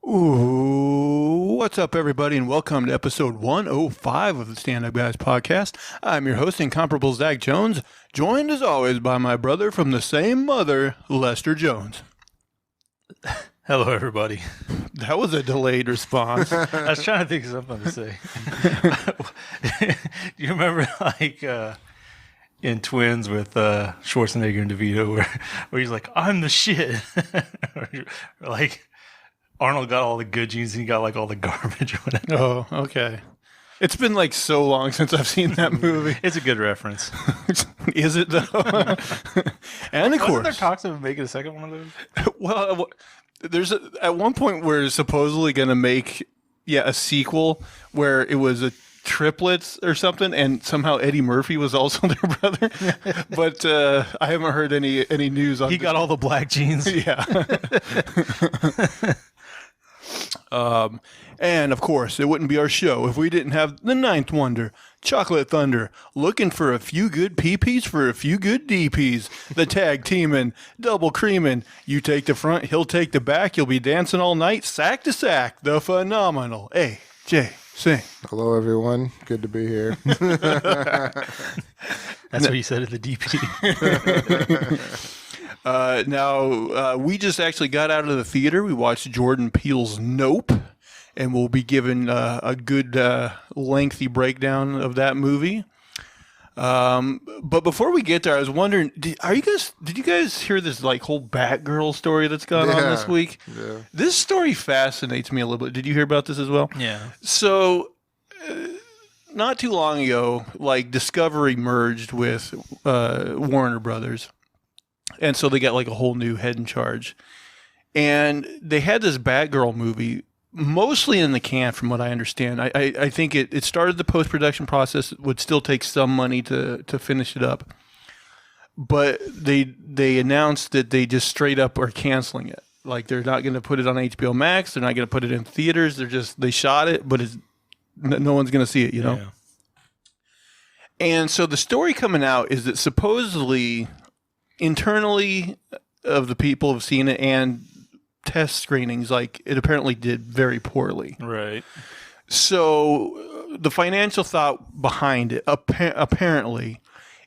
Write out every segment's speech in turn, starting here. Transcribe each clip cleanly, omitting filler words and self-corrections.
Ooh, what's up, everybody, and welcome to episode 105 of the Stand Up Guys podcast. I'm your host, incomparable Zach Jones, joined as always by my brother from the same mother, Lester Jones. Hello, everybody. That was a delayed response. I was trying to think of something to say. Do you remember, in Twins with Schwarzenegger and DeVito, where he's like, "I'm the shit," or like Arnold got all the good genes and he got like all the garbage or whatever. Oh, okay. It's been like so long since I've seen that movie. It's a good reference. Is it though? And of course, wasn't there talks of making a second one of those? Well, there's at one point we're supposedly going to make a sequel where it was a triplets or something, and somehow Eddie Murphy was also their brother. But I haven't heard any news on. He got all the black genes. Yeah. And of course, it wouldn't be our show if we didn't have the ninth wonder, Chocolate Thunder, looking for a few good PPs for a few good DPs. The tag teaming, double creaming. You take the front, he'll take the back. You'll be dancing all night, sack to sack. The phenomenal AJ Singh. Hello, everyone. Good to be here. That's what you said at the DP. Now, we just actually got out of the theater. We watched Jordan Peele's Nope, and we'll be giving a good lengthy breakdown of that movie. But before we get there, I was wondering, did you guys hear this like whole Batgirl story that's gone on this week? Yeah. This story fascinates me a little bit. Did you hear about this as well? Yeah. So, not too long ago, like Discovery merged with Warner Brothers. And so they got like a whole new head in charge. And they had this Batgirl movie mostly in the can, from what I understand. I think it started the post-production process. It would still take some money to finish it up. But they announced that they just straight up are canceling it. Like they're not going to put it on HBO Max. They're not going to put it in theaters. They shot it, but no one's going to see it, you know? Yeah. And so the story coming out is that supposedly internally of the people have seen it and test screenings, like it apparently did very poorly. Right. So the financial thought behind it apparently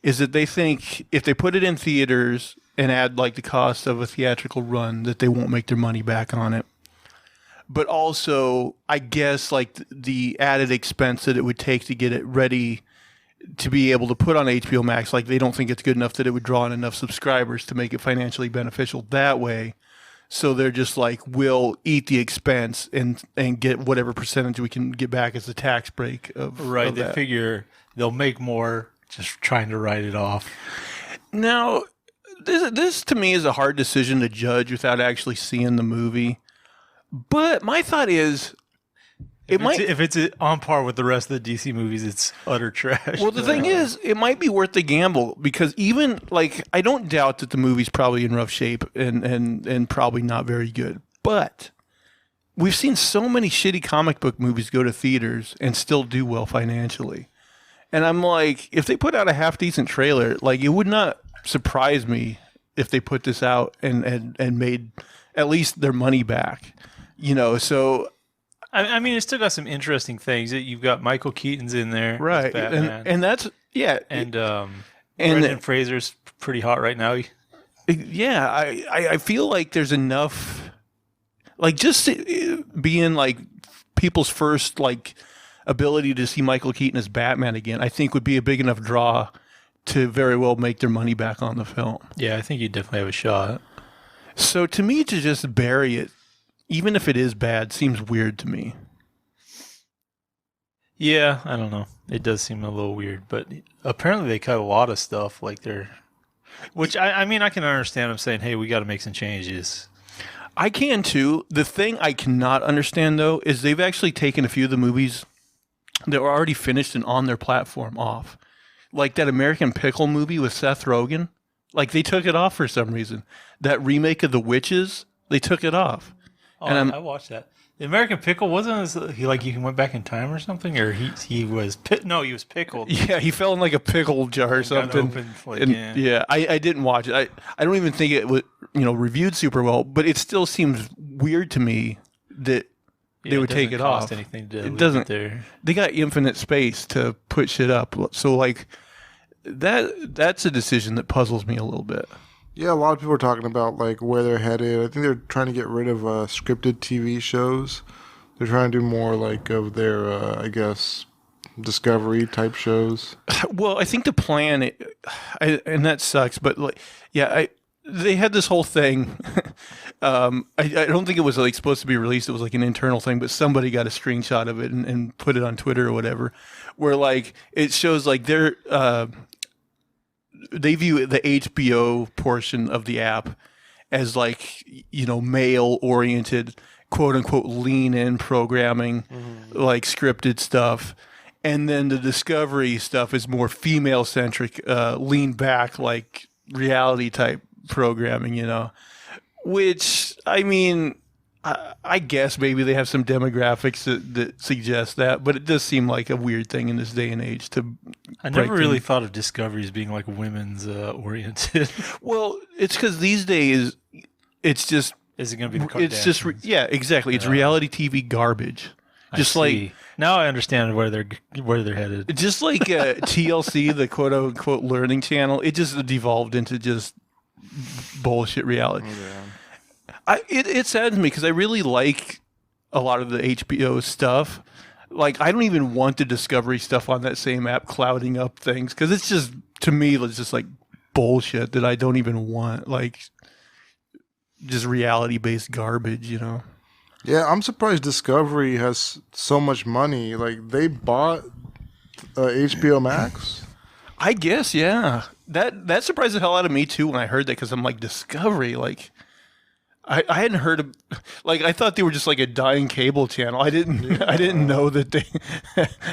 is that they think if they put it in theaters and add like the cost of a theatrical run, that they won't make their money back on it. But also, I guess like the added expense that it would take to get it ready to be able to put on HBO Max, like they don't think it's good enough that it would draw in enough subscribers to make it financially beneficial that way. So they're just like, we'll eat the expense and get whatever percentage we can get back as a tax break of Right. of They that. figure they'll make more just trying to write it off. Now, this to me is a hard decision to judge without actually seeing the movie. But my thought is, If it's on par with the rest of the DC movies, it's utter trash. well, the thing is, it might be worth the gamble because even like I don't doubt that the movie's probably in rough shape and probably not very good. But we've seen so many shitty comic book movies go to theaters and still do well financially. And I'm like, if they put out a half decent trailer, like it would not surprise me if they put this out and made at least their money back. You know, so I mean, it's still got some interesting things. You've got Michael Keaton's in there, as right, Batman, and that's and Brendan Fraser's pretty hot right now. yeah, I feel like there's enough, like just being like people's first like ability to see Michael Keaton as Batman again, I think would be a big enough draw to very well make their money back on the film. Yeah, I think you definitely have a shot. So to me, to just bury it, even if it is bad, seems weird to me. Yeah, I don't know. It does seem a little weird, but apparently they cut a lot of stuff. Which I mean, I can understand them saying, "Hey, we got to make some changes." I can too. The thing I cannot understand though is they've actually taken a few of the movies that were already finished and on their platform off. Like that American Pickle movie with Seth Rogen. Like they took it off for some reason. That remake of The Witches, they took it off. Oh, And I watched that. The American Pickle wasn't he like you went back in time or something, or he was he was pickled. Yeah, he fell in like a pickle jar or Got something. opened, like, And, yeah. yeah, I didn't watch it. I don't even think it was reviewed super well, but it still seems weird to me that they Yeah, would take it cost off. anything to It leave doesn't. it there. They got infinite space to put shit up. So like that's a decision that puzzles me a little bit. Yeah, a lot of people are talking about like where they're headed. I think they're trying to get rid of scripted TV shows. They're trying to do more like of their, I guess, Discovery type shows. Well, I think the plan, and that sucks, but like, yeah, they had this whole thing. I don't think it was like supposed to be released. It was like an internal thing, but somebody got a screenshot of it and put it on Twitter or whatever, where like it shows like they view the HBO portion of the app as like, male oriented, quote unquote, lean in programming, like scripted stuff. And then the Discovery stuff is more female centric, lean back, like reality type programming, which I mean, I guess maybe they have some demographics that suggest that, but it does seem like a weird thing in this day and age to. I never really thought of Discovery as being like women's oriented. Well, it's because these days it's just. Is it going to be the Kardashians? It's just yeah, exactly. It's reality TV garbage. Just like now, I understand where they're headed. Just like TLC, the quote unquote learning channel, it just devolved into just bullshit reality. Yeah. It saddens me because I really like a lot of the HBO stuff. Like I don't even want the Discovery stuff on that same app clouding up things because it's just to me it's just like bullshit that I don't even want. Like just reality based garbage, Yeah, I'm surprised Discovery has so much money. Like they bought HBO Max. I guess, yeah. That surprised the hell out of me too when I heard that because I'm like Discovery, like I hadn't heard of, like I thought they were just like a dying cable channel. I didn't know that they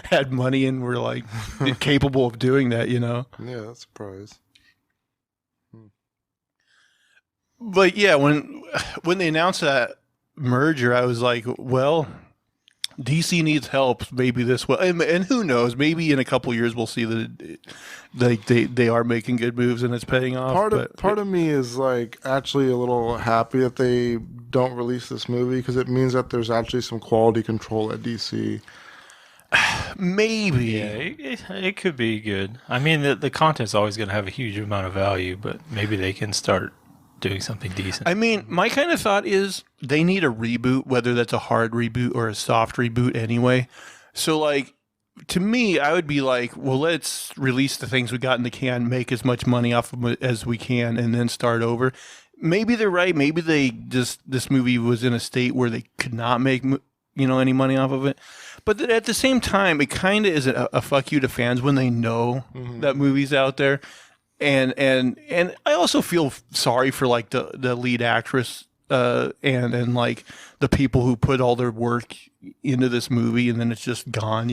had money and were like capable of doing that. Yeah, that's a surprise. But yeah, when they announced that merger, I was like, well, DC needs help. Maybe this will, and who knows? Maybe in a couple of years we'll see that they are making good moves and it's paying off. Part of me is like actually a little happy that they don't release this movie because it means that there's actually some quality control at DC. Maybe. Yeah, it could be good. I mean, the content's always going to have a huge amount of value, but maybe they can start doing something decent. I mean, my kind of thought is they need a reboot, whether that's a hard reboot or a soft reboot anyway. So, like, to me, I would be like, well, let's release the things we got in the can, make as much money off of them as we can, and then start over. Maybe they're right. Maybe this movie was in a state where they could not make, any money off of it. But at the same time, it kind of is a fuck you to fans when they know that movie's out there. And I also feel sorry for like the lead actress and like the people who put all their work into this movie and then it's just gone,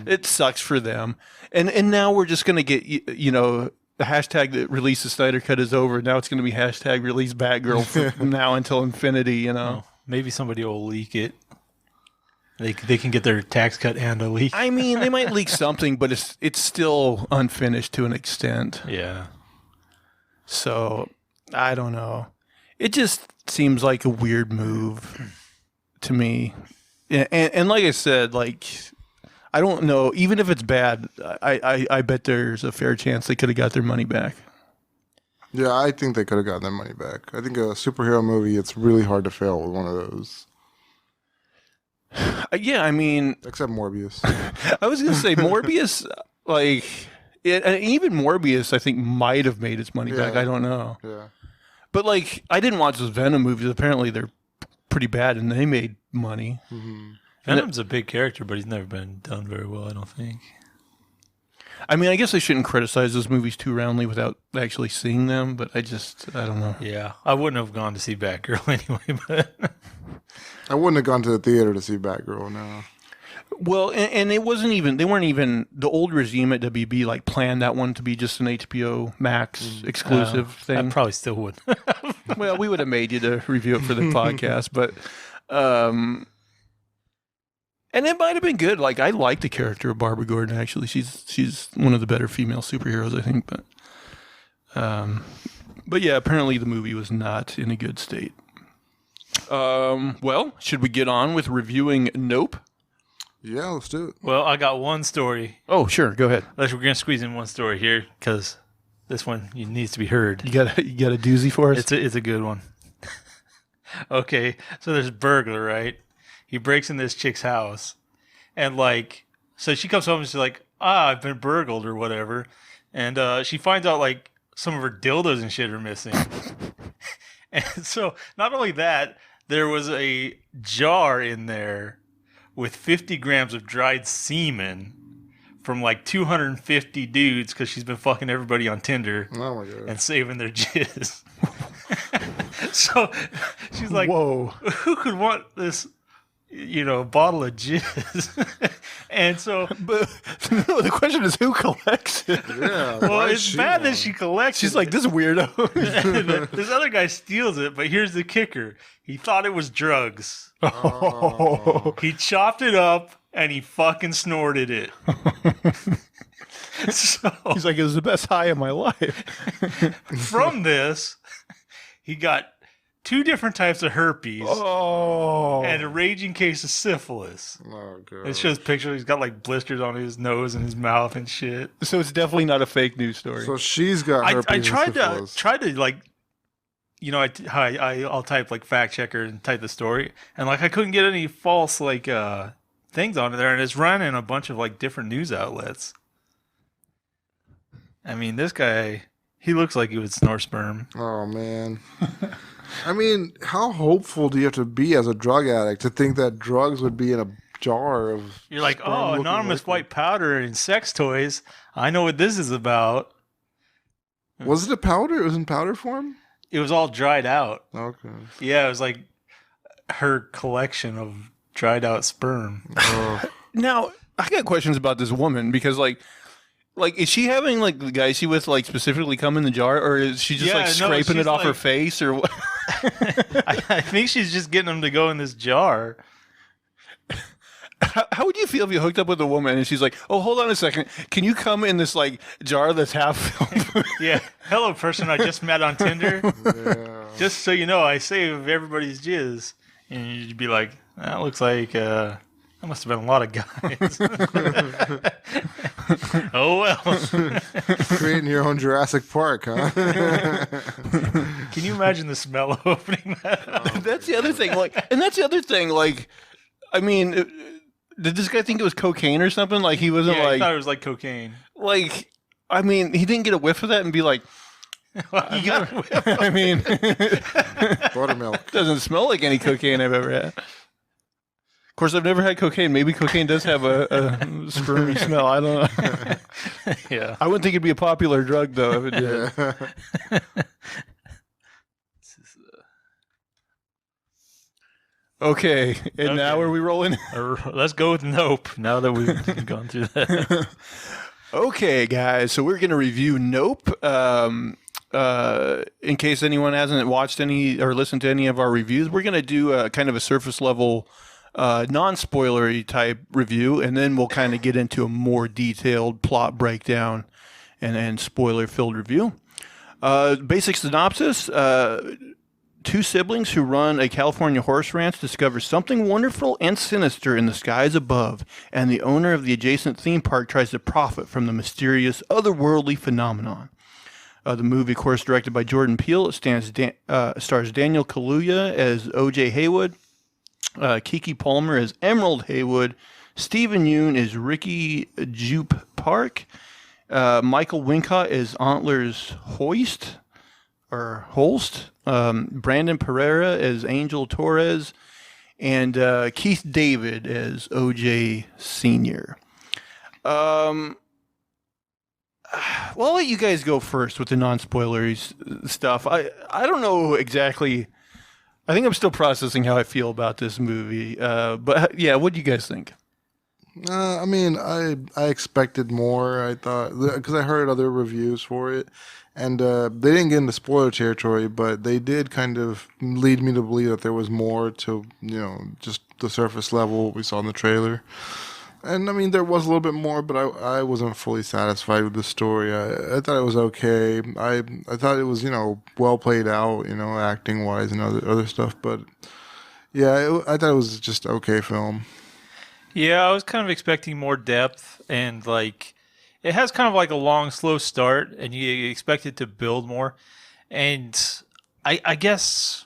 It sucks for them. And now we're just going to get, the hashtag that release the Snyder Cut is over. Now it's going to be hashtag release Batgirl from now until infinity, Maybe somebody will leak it. They can get their tax cut and a leak. I mean, they might leak something, but it's still unfinished to an extent. Yeah. So, I don't know. It just seems like a weird move to me. And like I said, like, I don't know. Even if it's bad, I bet there's a fair chance they could have got their money back. Yeah, I think they could have gotten their money back. I think a superhero movie, it's really hard to fail with one of those. Yeah, I mean... Except Morbius. I was going to say, Morbius, like... even Morbius, I think, might have made its money back. I don't know. Yeah. But, like, I didn't watch those Venom movies. Apparently, they're pretty bad, and they made money. Mm-hmm. Venom's a big character, but he's never been done very well, I don't think. I mean, I guess I shouldn't criticize those movies too roundly without actually seeing them, but I don't know. Yeah, I wouldn't have gone to see Batgirl anyway, but... I wouldn't have gone to the theater to see Batgirl, no. Well, and it wasn't even, they weren't even, the old regime at WB like planned that one to be just an HBO Max exclusive thing. I probably still would. Well, we would have made you to review it for the podcast, but, and it might have been good. Like, I like the character of Barbara Gordon, actually. She's one of the better female superheroes, I think, but yeah, apparently the movie was not in a good state. Well, should we get on with reviewing Nope? Yeah, let's do it. Well, I got one story. Oh, sure. Go ahead. We're going to squeeze in one story here because this one needs to be heard. You got a doozy for us? It's a good one. Okay, so there's a burglar, right? He breaks in this chick's house, and like, so she comes home and she's like, I've been burgled or whatever, and she finds out like some of her dildos and shit are missing. And so not only that, there was a jar in there with 50 grams of dried semen from like 250 dudes because she's been fucking everybody on Tinder Oh my god. and saving their jizz. So she's like, Whoa. who could want this, bottle of jizz? And so, But no, the question is who collects it? Yeah. well, why is it's she bad one? that she collects She's it. like, this weirdo. This other guy steals it, but here's the kicker. He thought it was drugs. Oh. He chopped it up and he fucking snorted it. So He's like, it was the best high of my life. from this, he got 2 different types of herpes Oh. and a raging case of syphilis. Oh god. It shows pictures. He's got like blisters on his nose and his mouth and shit. So it's definitely not a fake news story. So she's got I herpes and tried to syphilis. like, I'll type like fact checker and type the story, and like I couldn't get any false like things on there, and it's running a bunch of like different news outlets. I mean, this guy, he looks like he would snort sperm. Oh man. I mean, how hopeful do you have to be as a drug addict to think that drugs would be in a jar of? You're like, oh, sperm-looking anonymous liquid? white powder and sex toys. I know what this is about. Was it a powder? It was in powder form. It was all dried out. Okay. Yeah, it was like her collection of dried out sperm. Now, I got questions about this woman because, like, is she having like the guy she with like specifically come in the jar, or is she just Yeah, like no, scraping it she's off her like- face, or what? I think she's just getting them to go in this jar. How would you feel if you hooked up with a woman and she's like, "Oh, hold on a second, can you come in this like jar that's half filled?" Yeah. Hello, person I just met on Tinder. Yeah. Just so you know, I save everybody's jizz. And you'd be like, that looks like that must have been a lot of guys. Oh, well. Creating your own Jurassic Park, huh? Can you imagine the smell of opening that up? That's the other thing. Like, I mean, did this guy think it was cocaine or something? Like, he wasn't Yeah, I thought it was like cocaine. I mean, he didn't get a whiff of that and be like, You got a whip. I mean, Buttermilk. doesn't smell like any cocaine I've ever had. Of course, I've never had cocaine. Maybe cocaine does have a spermy smell. I don't know. Yeah. I wouldn't think it'd be a popular drug, though, if it did. Yeah. Okay, and now Okay. are we rolling? Let's go with Nope, now that we've gone through that. Okay, guys, so we're going to review Nope. In case anyone hasn't watched any or listened to any of our reviews, we're going to do a kind of a surface level, non-spoilery type review, and then we'll kind of get into a more detailed plot breakdown and spoiler-filled review. Basic synopsis. 2 siblings who run a California horse ranch discover something wonderful and sinister in the skies above, and the owner of the adjacent theme park tries to profit from the mysterious, otherworldly phenomenon. The movie, of course, directed by Jordan Peele. It stars Daniel Kaluuya as O.J. Haywood, Keke Palmer as Emerald Haywood, Steven Yeun as Ricky Jupe Park, Michael Wincott as Antlers Holst, Brandon Pereira as Angel Torres, and Keith David as O.J. Sr. Well, I'll let you guys go first with the non-spoilery stuff. I don't know exactly. I think I'm still processing how I feel about this movie. But yeah, what do you guys think? I mean, I expected more. I thought, because I heard other reviews for it, and they didn't get into spoiler territory, but they did kind of lead me to believe that there was more to, just the surface level we saw in the trailer. And I mean, there was a little bit more, but I wasn't fully satisfied with the story. I thought it was okay. I thought it was, well played out, acting wise and other stuff, but Yeah, I thought it was just okay film. Yeah, I was kind of expecting more depth and like it has kind of like a long, slow start, and you expect it to build more. And I guess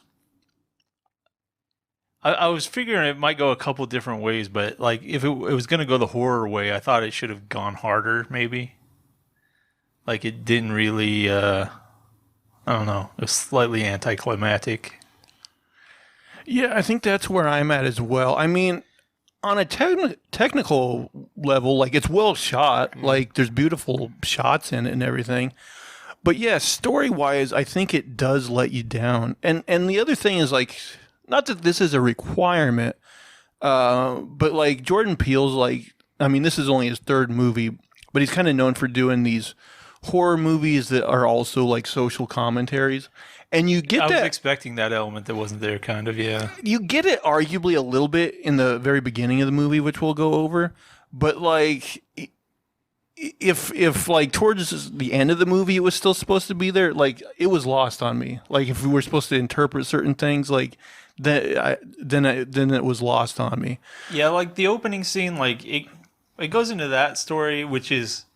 I was figuring it might go a couple different ways, but like if it was going to go the horror way, I thought it should have gone harder, maybe. Like it didn't really. I don't know. It was slightly anticlimactic. Yeah, I think that's where I'm at as well. I mean, on a technical level, like it's well shot, like there's beautiful shots in it and everything. But yeah, story wise, I think it does let you down. And the other thing is like, not that this is a requirement, but like Jordan Peele's like, I mean, this is only his third movie, but he's kind of known for doing these horror movies that are also like social commentaries. And you get I was that expecting that element that wasn't there, kind of. Yeah. you get it arguably a little bit in the very beginning of the movie, which we'll go over. But like, if like towards the end of the movie, it was still supposed to be there. Like it was lost on me. Like if we were supposed to interpret certain things, like then it was lost on me. Yeah, like the opening scene, like it goes into that story, which is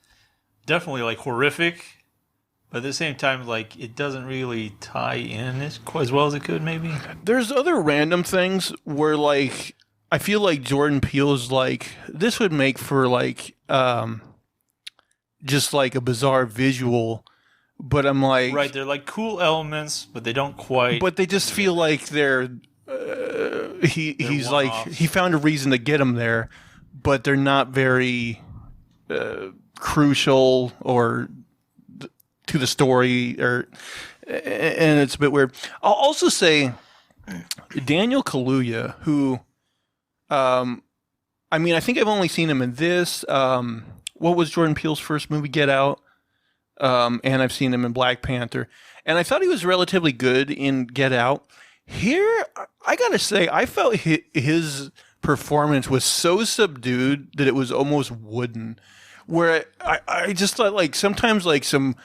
definitely like horrific. But at the same time, like it doesn't really tie in as well as it could, maybe. There's other random things where like I feel like Jordan Peele's like this would make for like just like a bizarre visual, but I'm like Right, they're like cool elements, but they don't quite. but they just feel like they're he's like one-offs. he found a reason to get him there, but they're not very crucial or to the story, or and it's a bit weird. I'll also say Daniel Kaluuya, who I mean, I think I've only seen him in this. What was Jordan Peele's first movie? Get Out. And I've seen him in Black Panther. And I thought he was relatively good in Get Out. Here, I gotta say, I felt his performance was so subdued that it was almost wooden. Where I just thought, like, sometimes, like, some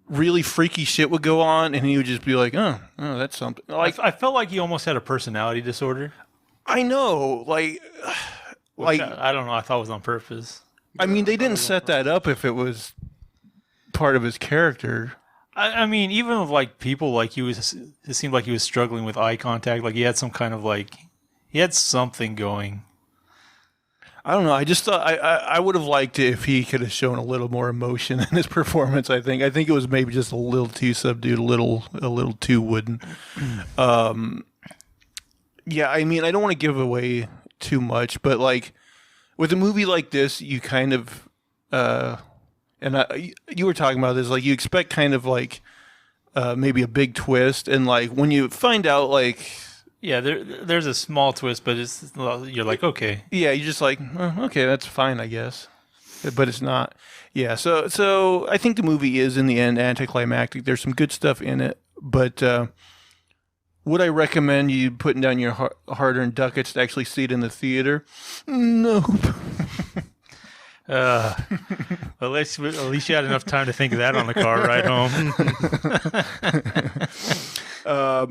really freaky shit would go on, and he would just be like, oh, that's something. Like, I felt like he almost had a personality disorder. I know, like, Which I don't know. I thought it was on purpose. I mean, they didn't set that up if it was part of his character. I mean, even with like people, like it seemed like he was struggling with eye contact. Like he had some kind of like, he had something going. I don't know. I just thought I would have liked it if he could have shown a little more emotion in his performance. I think it was maybe just a little too subdued, a little too wooden. Yeah, I mean, I don't want to give away too much, but like with a movie like this, you kind of you were talking about this, like you expect kind of like maybe a big twist, and like when you find out, like Yeah, there's a small twist, but you're like, okay. yeah, you're just like, oh, okay, that's fine, I guess, but it's not. Yeah, so I think the movie is in the end anticlimactic. There's some good stuff in it, but would I recommend you putting down your hard-earned ducats to actually see it in the theater? Nope. At least you had enough time to think of that on the car ride home.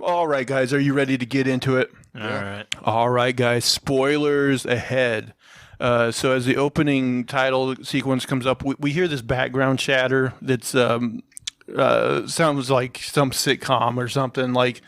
All right, guys, are you ready to get into it? All right, guys, spoilers ahead. So as the opening title sequence comes up, we hear this background chatter that's sounds like some sitcom or something like.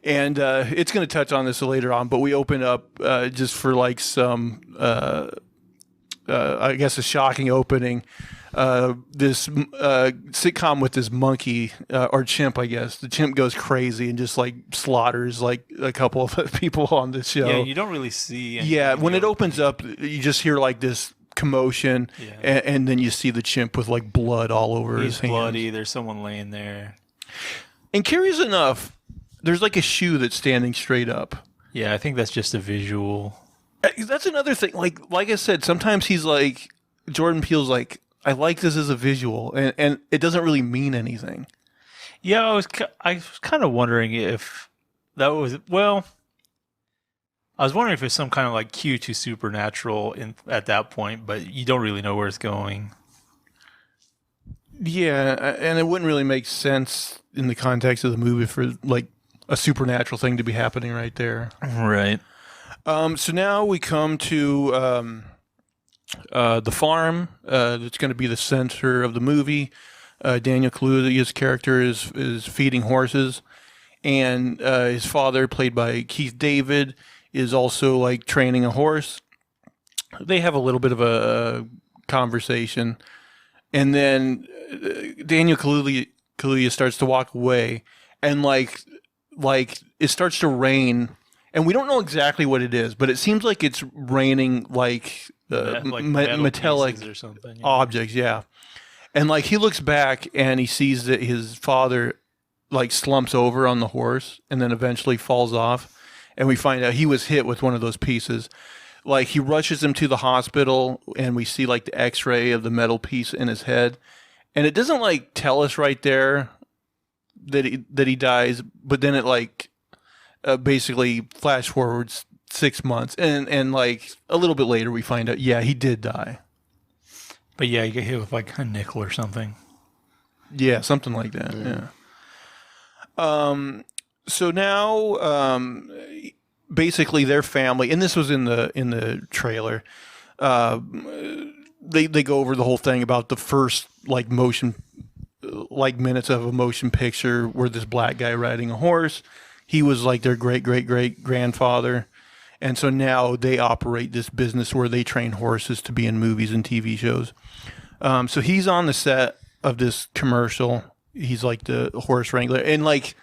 And it's going to touch on this later on, but we open up just for like some, I guess, a shocking opening. This sitcom with this monkey or chimp, I guess. The chimp goes crazy and just like slaughters like a couple of people on the show. Yeah, you don't really see. Yeah, when it opens up, you just hear like this commotion, and then you see the chimp with like blood all over his hands. He's bloody. There's someone laying there. And curious enough, there's like a shoe that's standing straight up. Yeah, I think that's just a visual. That's another thing. Like I said, sometimes he's like, Jordan Peele's like, I like this as a visual, and it doesn't really mean anything. Yeah, I was kind of wondering if that was, well, I was wondering if it's some kind of like cue to Supernatural at that point, but you don't really know where it's going. Yeah, and it wouldn't really make sense in the context of the movie for like a supernatural thing to be happening right there. Right. So now we come to the farm. That's going to be the center of the movie. Daniel Kaluuya's character is feeding horses, and his father, played by Keith David, is also like training a horse. They have a little bit of a conversation, and then Daniel Kaluuya starts to walk away, and like it starts to rain, and we don't know exactly what it is, but it seems like it's raining like metallic or something, objects, yeah. And like he looks back and he sees that his father like slumps over on the horse and then eventually falls off, and we find out he was hit with one of those pieces. Like he rushes him to the hospital, and we see like the X-ray of the metal piece in his head, and it doesn't like tell us right there that he dies, but then it like basically flash forwards 6 months, and like a little bit later we find out, yeah, he did die. But yeah, you get hit with like a nickel or something. Yeah, something like that. Yeah. So now, basically, their family, and this was in the trailer. They go over the whole thing about the first like minutes of a motion picture where this black guy riding a horse. He was like their great grandfather. And so now they operate this business where they train horses to be in movies and TV shows. So he's on the set of this commercial. He's like the horse wrangler. And like,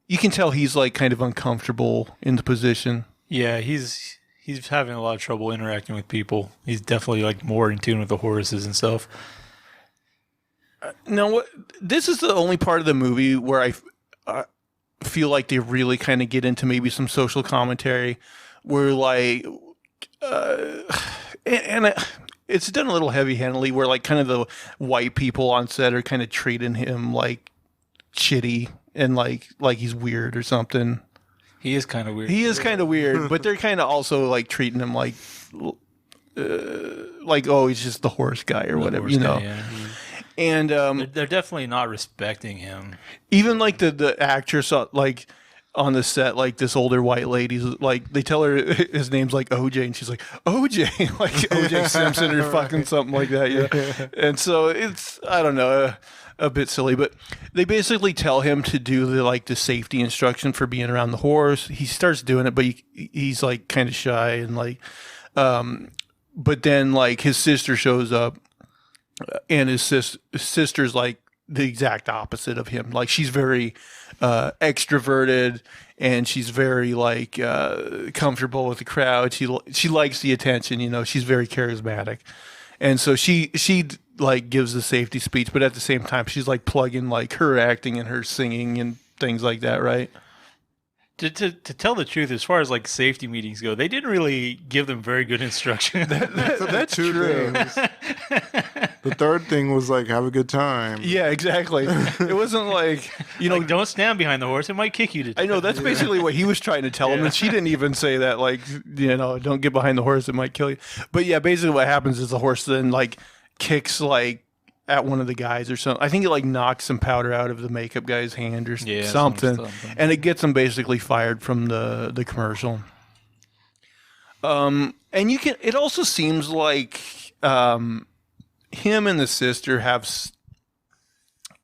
you can tell he's like kind of uncomfortable in the position. Yeah, he's having a lot of trouble interacting with people. He's definitely like more in tune with the horses and stuff. Now, this is the only part of the movie where I feel like they really kind of get into maybe some social commentary. Where like, it's done a little heavy-handedly. Where like kind of the white people on set are kind of treating him like shitty and like he's weird or something. He is kind of weird. He is kind of weird, but they're kind of also like treating him like oh, he's just the horse guy or whatever, you know. Guy, yeah. And they're definitely not respecting him. Even like the actress like on the set, like this older white lady's like, they tell her his name's like OJ, and she's like, OJ, like OJ Simpson or fucking something like that, yeah. And so it's, I don't know, a bit silly, but they basically tell him to do the safety instruction for being around the horse. He starts doing it, but he's like kind of shy and like, but then like his sister shows up, and his sister's like the exact opposite of him. Like she's very extroverted, and she's very like comfortable with the crowd. She likes the attention, you know. She's very charismatic, and so she like gives the safety speech, but at the same time she's like plugging like her acting and her singing and things like that, right? To tell the truth, as far as like safety meetings go, they didn't really give them very good instruction. That's two true. Things. The third thing was like, have a good time. Yeah, exactly. It wasn't like, you know, like, don't stand behind the horse; it might kick you to death. I know that's basically what he was trying to tell him, and she didn't even say that. Like, you know, don't get behind the horse; it might kill you. But yeah, basically what happens is the horse then like kicks like at one of the guys or something. I think it like knocks some powder out of the makeup guy's hand or something, and it gets him basically fired from the commercial. And you can. It also seems like him and the sister have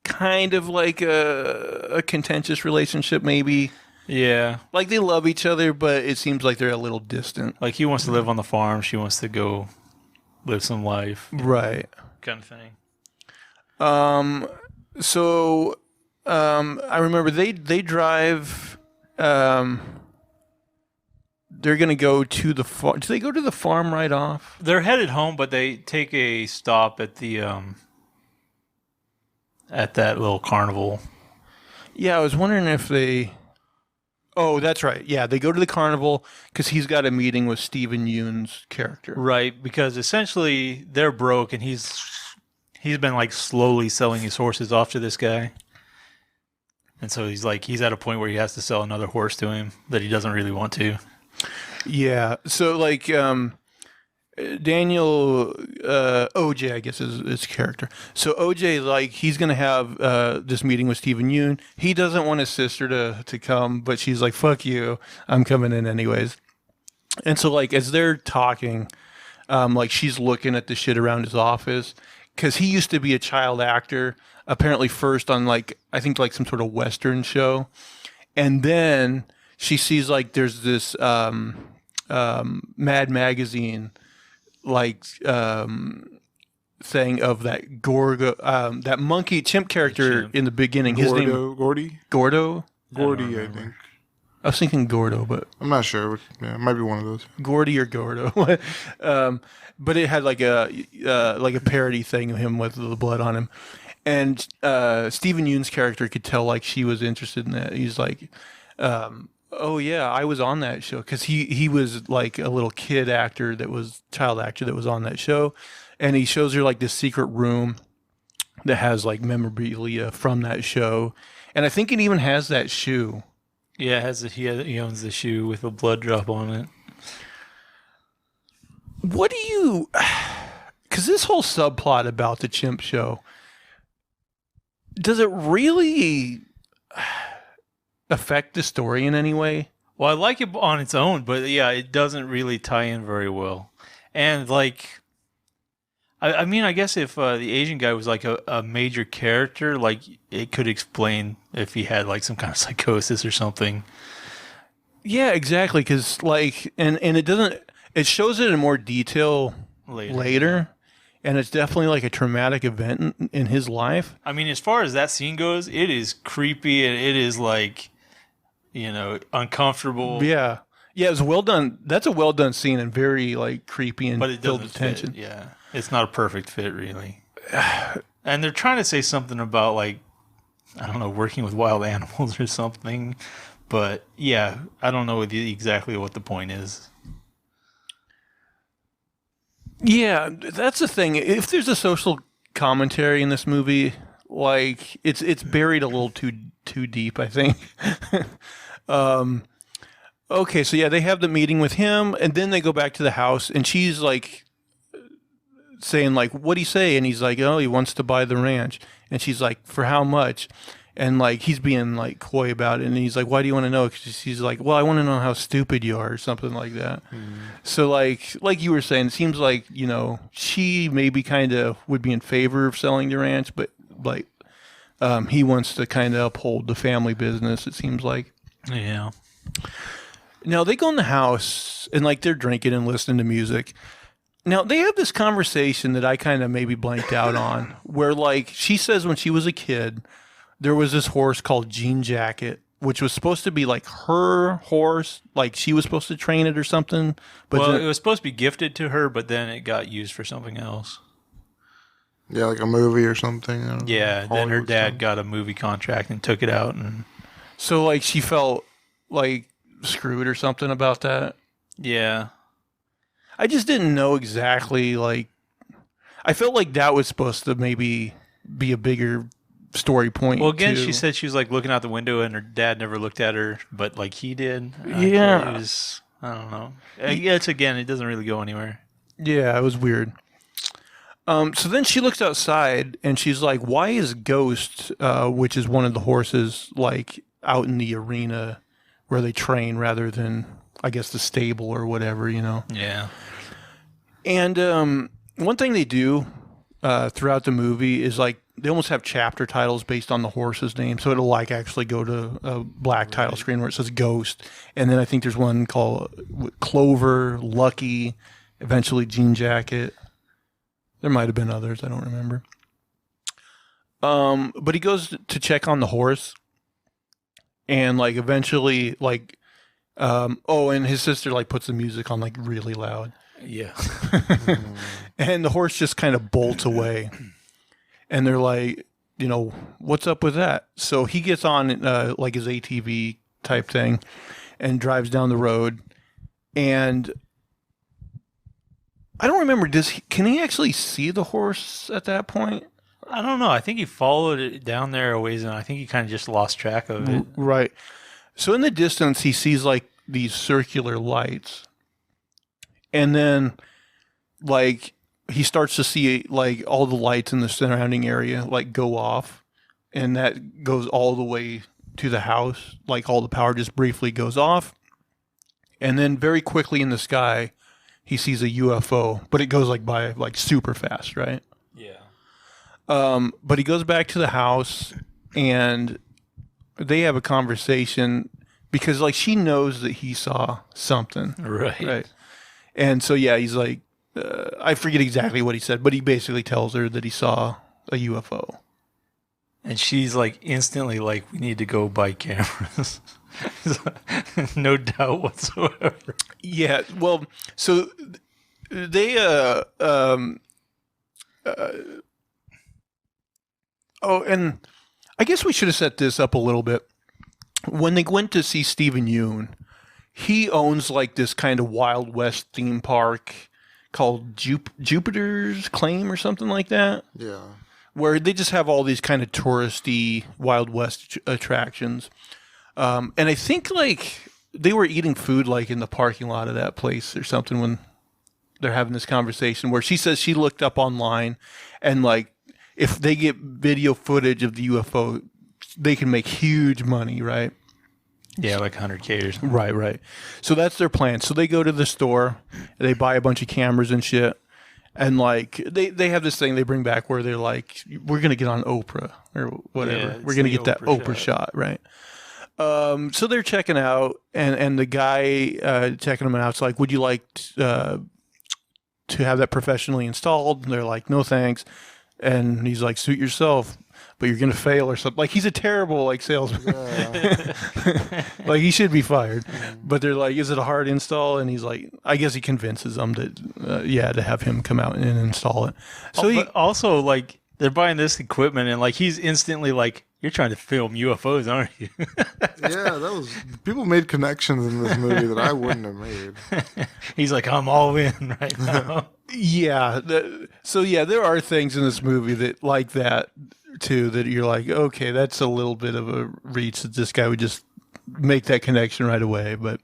kind of like a contentious relationship, maybe. Yeah, like they love each other, but it seems like they're a little distant. Like he wants to live on the farm, she wants to go live some life, right? Kind of thing. So I remember they drive. They're gonna go to the farm. Do they go to the farm right off? They're headed home, but they take a stop at the at that little carnival. Yeah, I was wondering if they. Oh, that's right. Yeah, they go to the carnival because he's got a meeting with Steven Yeun's character. Right, because essentially they're broke, and he's been like slowly selling his horses off to this guy. And so he's at a point where he has to sell another horse to him that he doesn't really want to. Yeah. So like Daniel OJ, I guess is his character. So OJ, like, he's gonna have this meeting with Steven Yeun. He doesn't want his sister to come, but she's like, "Fuck you, I'm coming in anyways." And so, like, as they're talking, like, she's looking at the shit around his office because he used to be a child actor. Apparently, first on like I think like some sort of Western show, and then she sees like there's this Mad Magazine like thing of that Gorgo, that monkey chimp character in the beginning. His name Gordo. Gordy, I think. I was thinking Gordo, but I'm not sure. Yeah, it might be one of those. Gordy or Gordo. But it had like a parody thing of him with the blood on him. And Steven Yeun's character could tell like she was interested in that. He's like, "Oh yeah, I was on that show," because he was like a little child actor that was on that show, and he shows her like this secret room that has like memorabilia from that show, and I think it even has that shoe. Yeah, he owns the shoe with a blood drop on it. What do you? Because this whole subplot about the chimp show. Does it really affect the story in any way? Well, I like it on its own, but yeah, it doesn't really tie in very well. And like, I mean, I guess if the Asian guy was like a major character, like it could explain if he had like some kind of psychosis or something. Yeah, exactly. Because like, and it doesn't. It shows it in more detail later. And it's definitely like a traumatic event in his life. I mean, as far as that scene goes, it is creepy and it is like, uncomfortable. Yeah. Yeah, it was well done. That's a well done scene and very like creepy and but it filled with tension. Yeah. It's not a perfect fit, really. And they're trying to say something about like, I don't know, working with wild animals or something. But yeah, I don't know exactly what the point is. Yeah, that's the thing. If there's a social commentary in this movie, like it's buried a little too deep, I think. Okay, so yeah, they have the meeting with him, and then they go back to the house, and she's like saying like, "What'd he say?" And he's like, "Oh, he wants to buy the ranch." And she's like, "For how much?" And like he's being like coy about it, and he's like, "Why do you want to know?" Because she's like, "Well, I want to know how stupid you are," or something like that. So like you were saying, it seems like she maybe kind of would be in favor of selling the ranch, but like he wants to kind of uphold the family business. It seems like. Yeah. Now they go in the house and like they're drinking and listening to music. Now they have this conversation that I kind of maybe blanked out on, where like she says when she was a kid. There was this horse called Jean Jacket, which was supposed to be like her horse, like she was supposed to train it or something. But well, it was supposed to be gifted to her, but then it got used for something else. Yeah, like a movie or something. Yeah, then her dad got a movie contract and took it out, and so like she felt like screwed or something about that. Yeah, I just didn't know exactly. Like, I felt like that was supposed to maybe be a bigger story point. Well, again, too. she said she was like looking out the window and her dad never looked at her, but like he did. Yeah. It was, I don't know. Yeah, it doesn't really go anywhere. Yeah, it was weird. So then she looks outside and she's like, "Why is Ghost, which is one of the horses, like out in the arena where they train rather than, I guess, the stable or whatever, Yeah. And one thing they do throughout the movie is like they almost have chapter titles based on the horse's name, so it'll like actually go to a black title screen where it says Ghost, and then I think there's one called Clover, Lucky, eventually Jean Jacket. There might have been others, I don't remember. But he goes to check on the horse, and like eventually like and his sister like puts the music on like really loud. Yeah. And the horse just kind of bolts away. And they're like, what's up with that? So he gets on like his ATV type thing and drives down the road. And I don't remember, can he actually see the horse at that point? I don't know. I think he followed it down there a ways, and I think he kind of just lost track of it. Right. So in the distance, he sees like these circular lights. And then like he starts to see like all the lights in the surrounding area like go off, and that goes all the way to the house. Like all the power just briefly goes off, and then very quickly in the sky, he sees a UFO, but it goes like by like super fast, right? Yeah. But he goes back to the house, and they have a conversation because like she knows that he saw something, Right. and so yeah, he's like, I forget exactly what he said, but he basically tells her that he saw a UFO. And she's like instantly like, we need to go buy cameras. No doubt whatsoever. Yeah, well, so they oh, and I guess we should have set this up a little bit. When they went to see Steven Yeun, he owns like this kind of Wild West theme park called Jupiter's Claim or something like that, Yeah. where they just have all these kind of touristy Wild West attractions. And I think like they were eating food like in the parking lot of that place or something when they're having this conversation where she says she looked up online and like if they get video footage of the UFO, they can make huge money, right? Yeah, like 100K or something. Right. So that's their plan. So they go to the store, they buy a bunch of cameras and shit. And like they have this thing they bring back where they're like, we're gonna get on Oprah or whatever. Yeah, We're gonna the get that Oprah Oprah shot, right? So they're checking out, and the guy checking them out's like, would you like to have that professionally installed? And they're like, no thanks. And he's like, suit yourself, but you're gonna fail or something. Like he's a terrible like salesman. Yeah. Like he should be fired. But they're like, is it a hard install? And he's like, I guess he convinces them that to have him come out and install it. So But also like they're buying this equipment and like he's instantly like, you're trying to film UFOs, aren't you? Yeah, that was people made connections in this movie that I wouldn't have made. He's like, I'm all in right now. yeah, so yeah, there are things in this movie that like that too. That you're like, okay, that's a little bit of a reach that this guy would just make that connection right away. But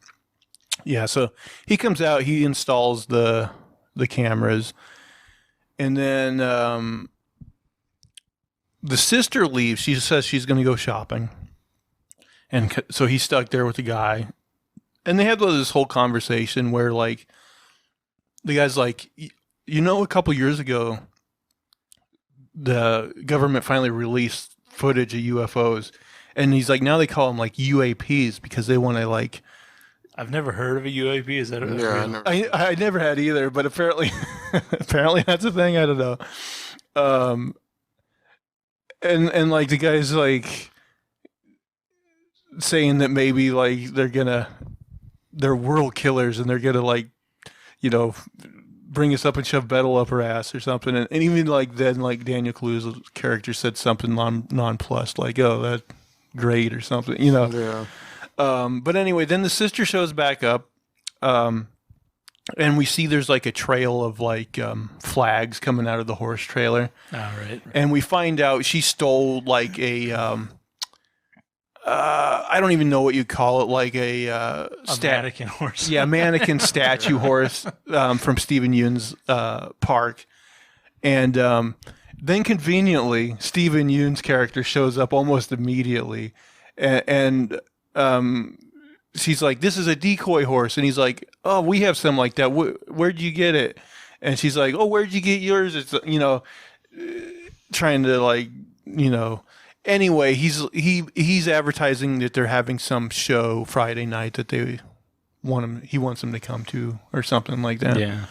yeah, so he comes out, he installs the cameras, and then the sister leaves. She says she's going to go shopping, and so he's stuck there with the guy, and they have this whole conversation where like the guy's like, you know, a couple years ago, the government finally released footage of UFOs, and he's like, now they call them like UAPs because they want to like. I've never heard of a UAP. Is that a Yeah, real? I never had either, but apparently that's a thing. I don't know. And like the guy's like saying that maybe like they're world killers and they're gonna like, you know, bring us up and shove metal up her ass or something. And even like then like Daniel Kaluuya's character said something nonplussed like, oh, that's great or something, you know. Yeah. But anyway, then the sister shows back up, and we see there's like a trail of like flags coming out of the horse trailer. Oh, right. And we find out she stole like a I don't even know what you call it, like a mannequin horse. Yeah, mannequin statue horse from Steven Yeun's park. And then conveniently, Steven Yeun's character shows up almost immediately, and she's like, "This is a decoy horse," and he's like, "Oh, we have some like that. Where'd you get it?" And she's like, "Oh, where'd you get yours?" It's, you know, trying to like, you know. Anyway, he's advertising that they're having some show Friday night that they want him. He wants them to come to or something like that. Yeah.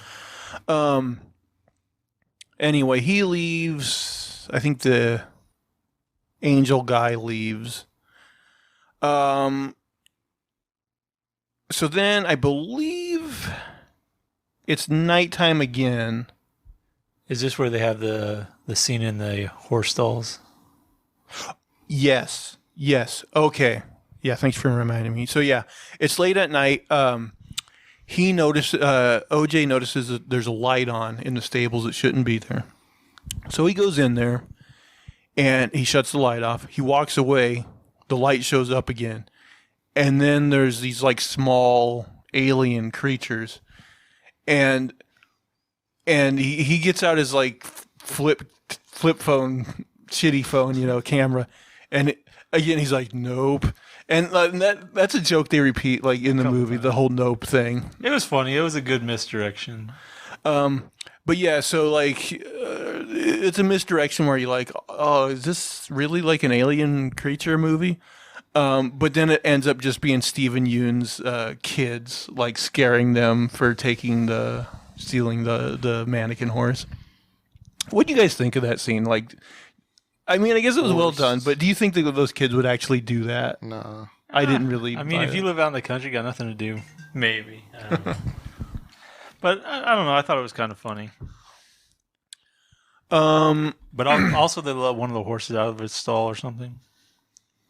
Anyway, he leaves. I think the angel guy leaves. So then I believe it's nighttime again. Is this where they have the scene in the horse stalls? Yes. Okay. Yeah, thanks for reminding me. So yeah, it's late at night. OJ notices that there's a light on in the stables that shouldn't be there. So he goes in there and he shuts the light off. He walks away. The light shows up again. And then there's these like small alien creatures. And and he gets out his like flip phone, shitty phone, camera, and again he's like, nope. And that's a joke they repeat like in the movie, the whole nope thing. It was funny. It was a good misdirection. But yeah, so like it's a misdirection where you're like, oh, is this really like an alien creature movie? But then it ends up just being Steven Yeun's kids, like scaring them for stealing the mannequin horse. What do you guys think of that scene? Like, I mean, I guess it was well done, but do you think that those kids would actually do that? No. I didn't really. I mean, if you live out in the country, got nothing to do, maybe. I don't know. But I don't know. I thought it was kind of funny. But also they let one of the horses out of its stall or something.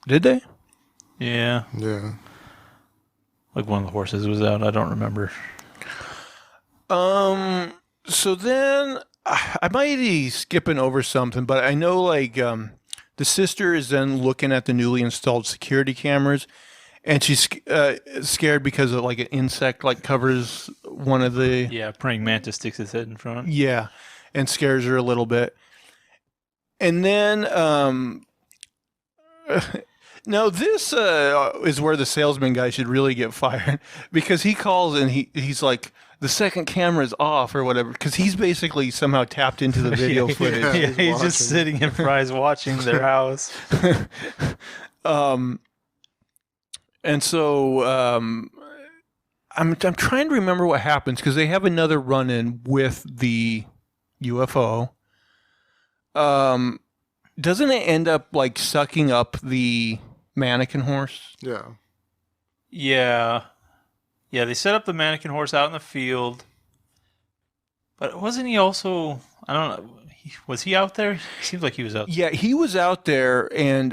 Did they? Yeah. Yeah. Like one of the horses was out. I don't remember. So then I might be skipping over something, but I know like the sister is then looking at the newly installed security cameras, and she's scared because of like an insect like covers one of the praying mantis sticks its head in front. Yeah, and scares her a little bit. And then now this is where the salesman guy should really get fired, because he calls and he's like, the second camera is off or whatever, because he's basically somehow tapped into the video footage. Yeah, he's just sitting in Fry's watching their house. And so I'm trying to remember what happens, because they have another run-in with the UFO. Doesn't it end up like sucking up the mannequin horse? Yeah. Yeah. Yeah, they set up the mannequin horse out in the field. But wasn't he also, I don't know, was he out there? Seems like he was out there. Yeah, he was out there, and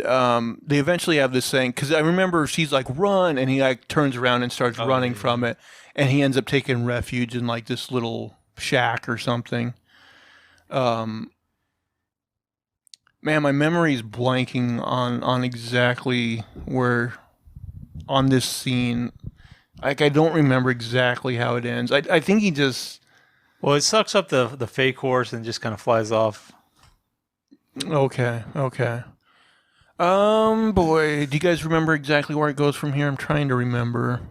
they eventually have this thing, because I remember she's like, run, and he like turns around and starts running from it, and he ends up taking refuge in like this little shack or something. Man, my memory's blanking on exactly where on this scene. Like, I don't remember exactly how it ends. I think he just... Well, it sucks up the fake horse and just kind of flies off. Okay. Boy, do you guys remember exactly where it goes from here? I'm trying to remember.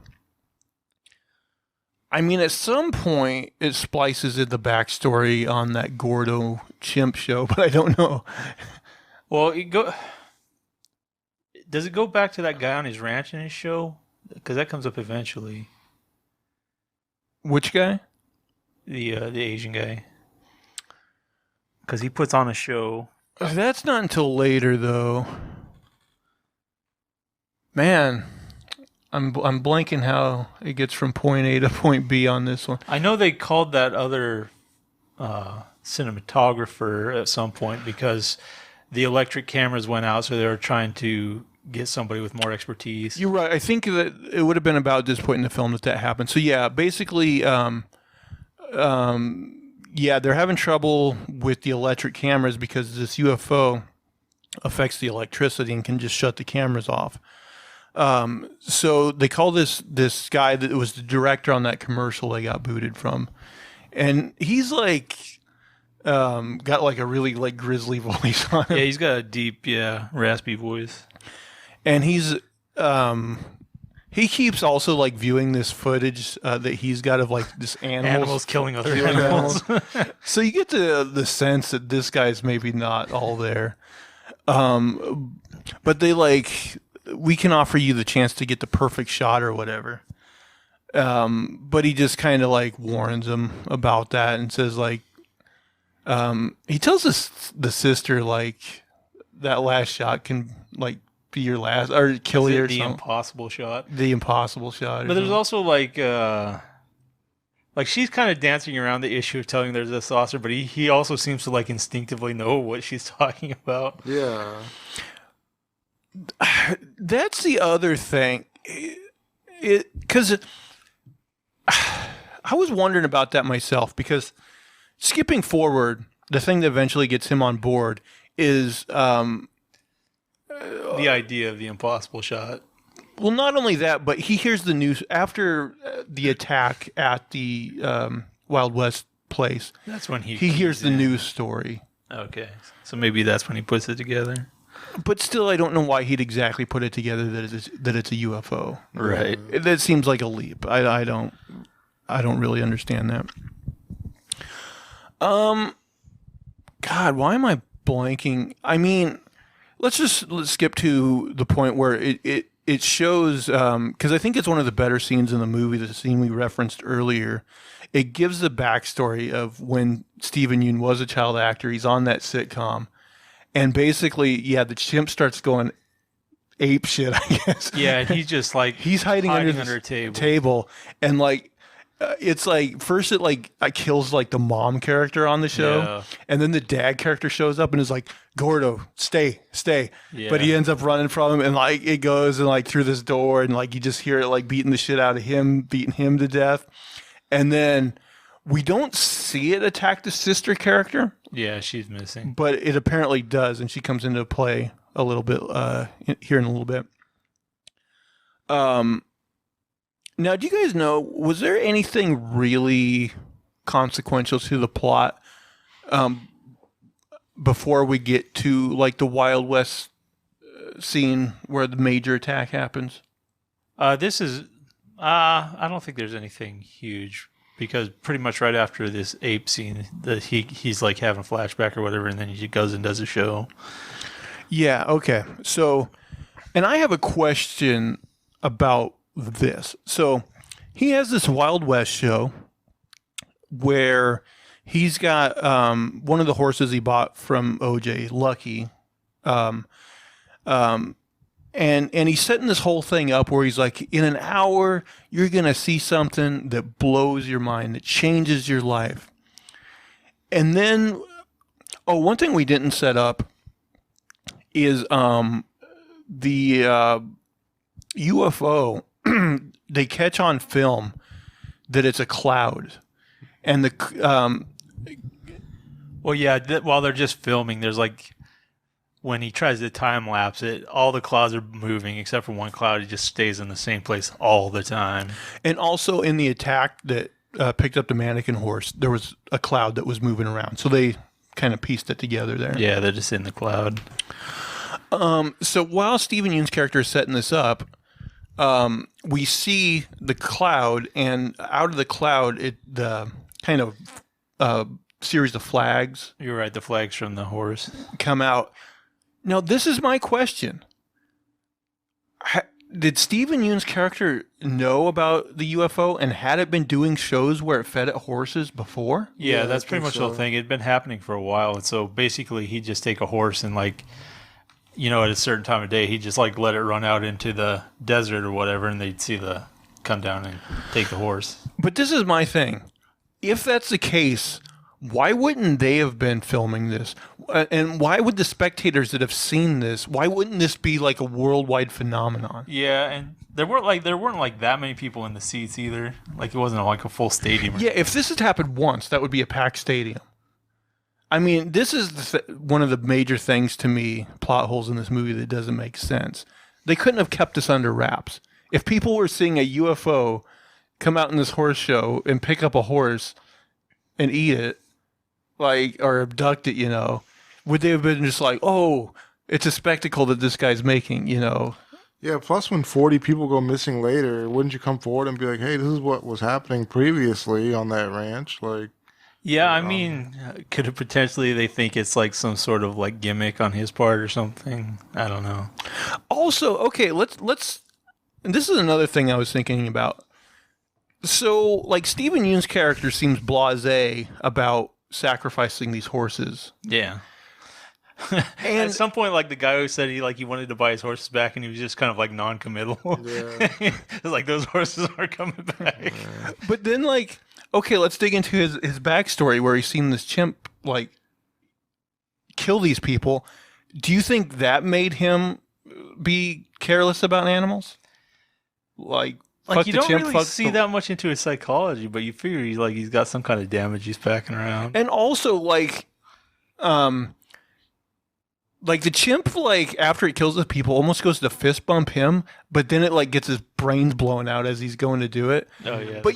I mean, at some point, it splices in the backstory on that Gordo chimp show, but I don't know. Well, does it go back to that guy on his ranch in his show? Because that comes up eventually. Which guy? The Asian guy. Because he puts on a show. That's not until later, though. Man, I'm blanking how it gets from point A to point B on this one. I know they called that other cinematographer at some point because the electric cameras went out, so they were trying to get somebody with more expertise. You're right. I think that it would have been about this point in the film that happened. So yeah, basically, they're having trouble with the electric cameras because this UFO affects the electricity and can just shut the cameras off. So they call this guy that was the director on that commercial they got booted from, and he's like got like a really like grisly voice on him. Yeah, he's got a deep, raspy voice. And he keeps also like viewing this footage that he's got of like this animals killing other animals. So you get the sense that this guy's maybe not all there. But they like, we can offer you the chance to get the perfect shot or whatever. But he just kind of like warns him about that and says like, he tells the sister like that last shot can like be your last or kill you or something. Impossible shot. The impossible shot. But there's also like she's kind of dancing around the issue of telling there's a saucer, but he also seems to like instinctively know what she's talking about. Yeah. That's the other thing. Because I was wondering about that myself, because skipping forward, the thing that eventually gets him on board is the idea of the impossible shot. Well, not only that, but he hears the news after the attack at the Wild West place. That's when he hears the in. news story. Okay, so maybe that's when he puts it together. But still, I don't know why he'd exactly put it together that it's a UFO. Right. That seems like a leap. I don't really understand that. God, why am I blanking? I mean, let's skip to the point where it shows, because I think it's one of the better scenes in the movie, the scene we referenced earlier. It gives the backstory of when Steven Yeun was a child actor. He's on that sitcom. And basically, the chimp starts going ape shit, I guess. Yeah, and he's just like... he's hiding under a table. And like, it's like, first it like kills like the mom character on the show. Yeah. And then the dad character shows up and is like, Gordo, stay. Yeah. But he ends up running from him, and like it goes and like through this door, and like you just hear it like beating the shit out of him, beating him to death. And then we don't see it attack the sister character. Yeah, she's missing. But it apparently does, and she comes into play a little bit here in a little bit. Now, do you guys know, was there anything really consequential to the plot before we get to like the Wild West scene where the major attack happens? This is... I don't think there's anything huge, because pretty much right after this ape scene, that he's like having a flashback or whatever, and then he goes and does a show. Yeah, okay. So, and I have a question about this. So, he has this Wild West show where he's got one of the horses he bought from OJ, Lucky. And he's setting this whole thing up where he's like, in an hour, you're going to see something that blows your mind, that changes your life. And then, one thing we didn't set up is the UFO. They catch on film that it's a cloud. And Well, yeah, while they're just filming, there's like... when he tries to time lapse it, all the clouds are moving except for one cloud. He just stays in the same place all the time. And also in the attack that picked up the mannequin horse, there was a cloud that was moving around. So they kind of pieced it together there. Yeah, they're just in the cloud. So while Steven Yeun's character is setting this up, we see the cloud, and out of the cloud, the kind of series of flags. You're right, the flags from the horse come out. Now, this is my question. Did Steven Yeun's character know about the UFO, and had it been doing shows where it fed at horses before? Yeah, that's pretty much the whole thing. It'd been happening for a while, and so basically he'd just take a horse and like, at a certain time of day, he'd just like let it run out into the desert or whatever, and they'd see come down and take the horse. But this is my thing. If that's the case, why wouldn't they have been filming this? And why would the spectators that have seen this, why wouldn't this be like a worldwide phenomenon? Yeah, and there weren't like that many people in the seats either. Like it wasn't like a full stadium. Yeah, if this had happened once, that would be a packed stadium. I mean, this is one of the major things to me, plot holes in this movie that doesn't make sense. They couldn't have kept this under wraps. If people were seeing a UFO come out in this horse show and pick up a horse and eat it, or abduct it, would they have been just like, oh, it's a spectacle that this guy's making, Yeah, plus when 40 people go missing later, wouldn't you come forward and be like, hey, this is what was happening previously on that ranch? Yeah, I mean, could it potentially they think it's like some sort of like gimmick on his part or something? I don't know. Also, okay, let's and this is another thing I was thinking about. So, like, Steven Yeun's character seems blasé about sacrificing these horses. Yeah. And at some point, like the guy who said he wanted to buy his horses back, and he was just kind of like non-committal. Yeah. It's like those horses aren't coming back. Yeah. But then, okay, let's dig into his backstory where he's seen this chimp kill these people. Do you think that made him be careless about animals? Like you don't really see that much into his psychology, but you figure he's got some kind of damage he's packing around. And also the chimp, after it kills the people, almost goes to fist bump him, but then it gets his brains blown out as he's going to do it. Oh yeah. But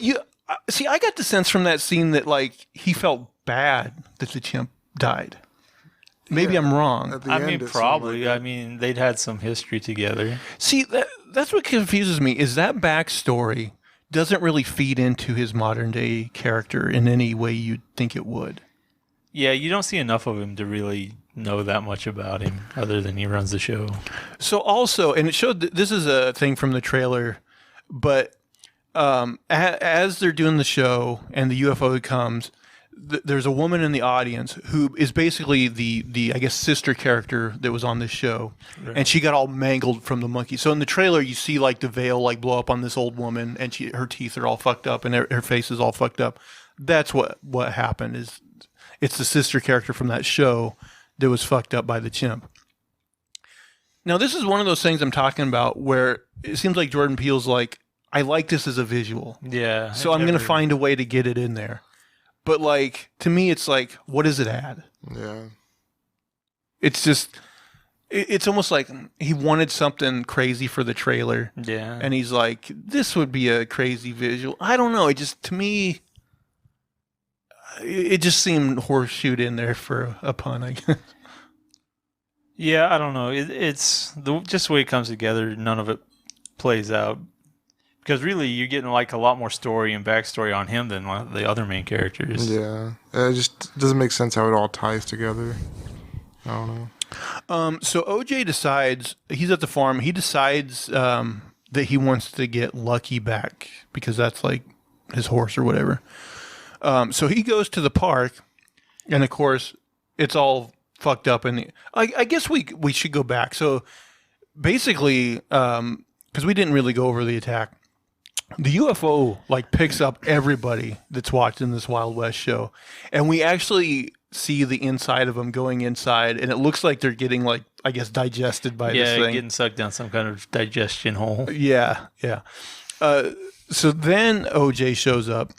See, I got the sense from that scene that like he felt bad that the chimp died. Maybe I'm wrong. At the I end, mean, it seemed probably. like I mean, they'd had some history together. See, that's what confuses me is that backstory doesn't really feed into his modern day character in any way you'd think it would. Yeah, you don't see enough of him to really know that much about him, other than he runs the show. So also, and it showed this is a thing from the trailer, but as they're doing the show and the UFO comes, there's a woman in the audience who is basically the I guess sister character that was on this show, right. And she got all mangled from the monkey. So in the trailer, you see like the veil like blow up on this old woman, and her teeth are all fucked up, and her face is all fucked up. That's what happened. Is it's the sister character from that show that was fucked up by the chimp. Now this is one of those things I'm talking about where it seems like Jordan Peele's like, I like this as a visual, yeah. So I'm going to find a way to get it in there. But, like, to me, it's like, what does it add? Yeah. It's just, it's almost like he wanted something crazy for the trailer. Yeah. And he's like, this would be a crazy visual. I don't know. It just, to me, it just seemed horseshoed in there for a pun, I guess. Yeah, I don't know. It's just the way it comes together, none of it plays out. Because really, you're getting like a lot more story and backstory on him than the other main characters. Yeah, it just doesn't make sense how it all ties together. I don't know. So OJ decides, he's at the farm, he decides that he wants to get Lucky back because that's like his horse or whatever. So he goes to the park, and of course, it's all fucked up. And I guess we should go back. So basically, because we didn't really go over the attack, the UFO like picks up everybody that's watching this Wild West show, and we actually see the inside of them going inside, and it looks like they're getting like, I guess, digested by this thing. Getting sucked down some kind of digestion hole. Yeah. So then OJ shows up,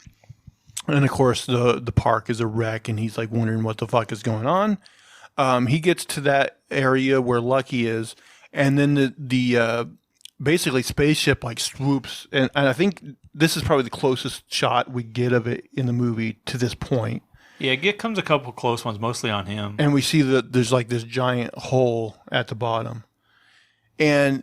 and of course the park is a wreck, and he's like wondering what the fuck is going on. He gets to that area where Lucky is, and then the basically spaceship like swoops, and I think this is probably the closest shot we get of it in the movie to this point. Yeah, it comes a couple close ones, mostly on him. And we see that there's like this giant hole at the bottom. And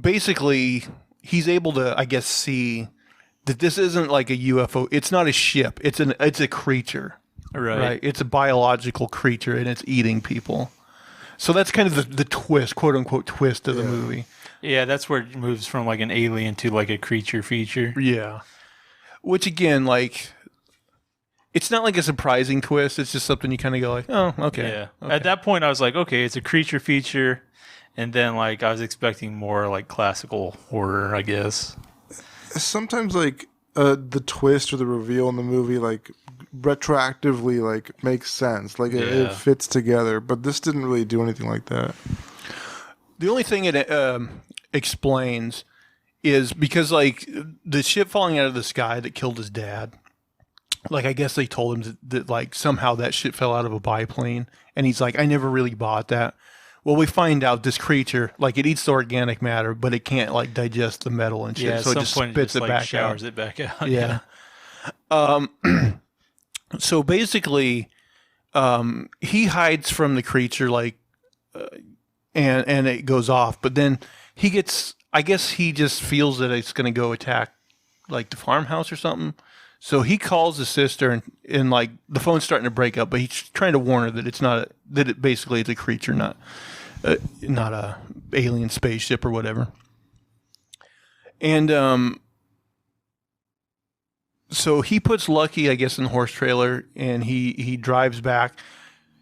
basically he's able to, I guess, see that this isn't like a UFO. It's not a ship. It's a creature. Right? It's a biological creature, and it's eating people. So that's kind of the twist, quote unquote twist of the movie. Yeah, that's where it moves from like an alien to like a creature feature. Yeah. Which again, like, it's not like a surprising twist. It's just something you kind of go like, oh, okay. Yeah. Okay. At that point, I was like, okay, it's a creature feature. And then like I was expecting more like classical horror, I guess. Sometimes like the twist or the reveal in the movie like retroactively like makes sense, like it fits together, but this didn't really do anything like that. The only thing it explains is because like the ship falling out of the sky that killed his dad, like I guess they told him that like somehow that shit fell out of a biplane, and he's like, I never really bought that. Well, we find out this creature, like, it eats the organic matter, but it can't like digest the metal and shit, so it just spits it back out. Showers it back out. Yeah. So basically, he hides from the creature, like, and it goes off. But then he gets, I guess he just feels that it's going to go attack, like, the farmhouse or something. So he calls his sister, and like, the phone's starting to break up, but he's trying to warn her that it's not, that it basically is a creature, not a alien spaceship or whatever. And, so he puts Lucky, I guess, in the horse trailer, and he drives back.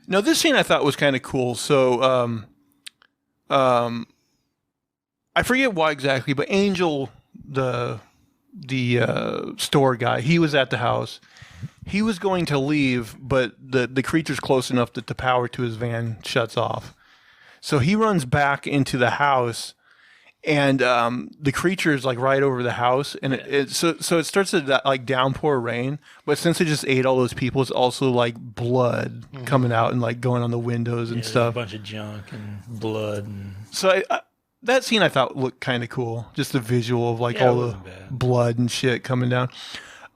Now, this scene I thought was kind of cool. So, I forget why exactly, but Angel, the store guy, he was at the house. He was going to leave, but the creature's close enough that the power to his van shuts off. So he runs back into the house. And the creature is like right over the house, and so it starts to like downpour rain. But since it just ate all those people, it's also like blood coming out and like going on the windows and stuff. A bunch of junk and blood. And... So that scene I thought looked kind of cool. Just the visual of like Yeah, it all the wasn't bad. blood and shit coming down.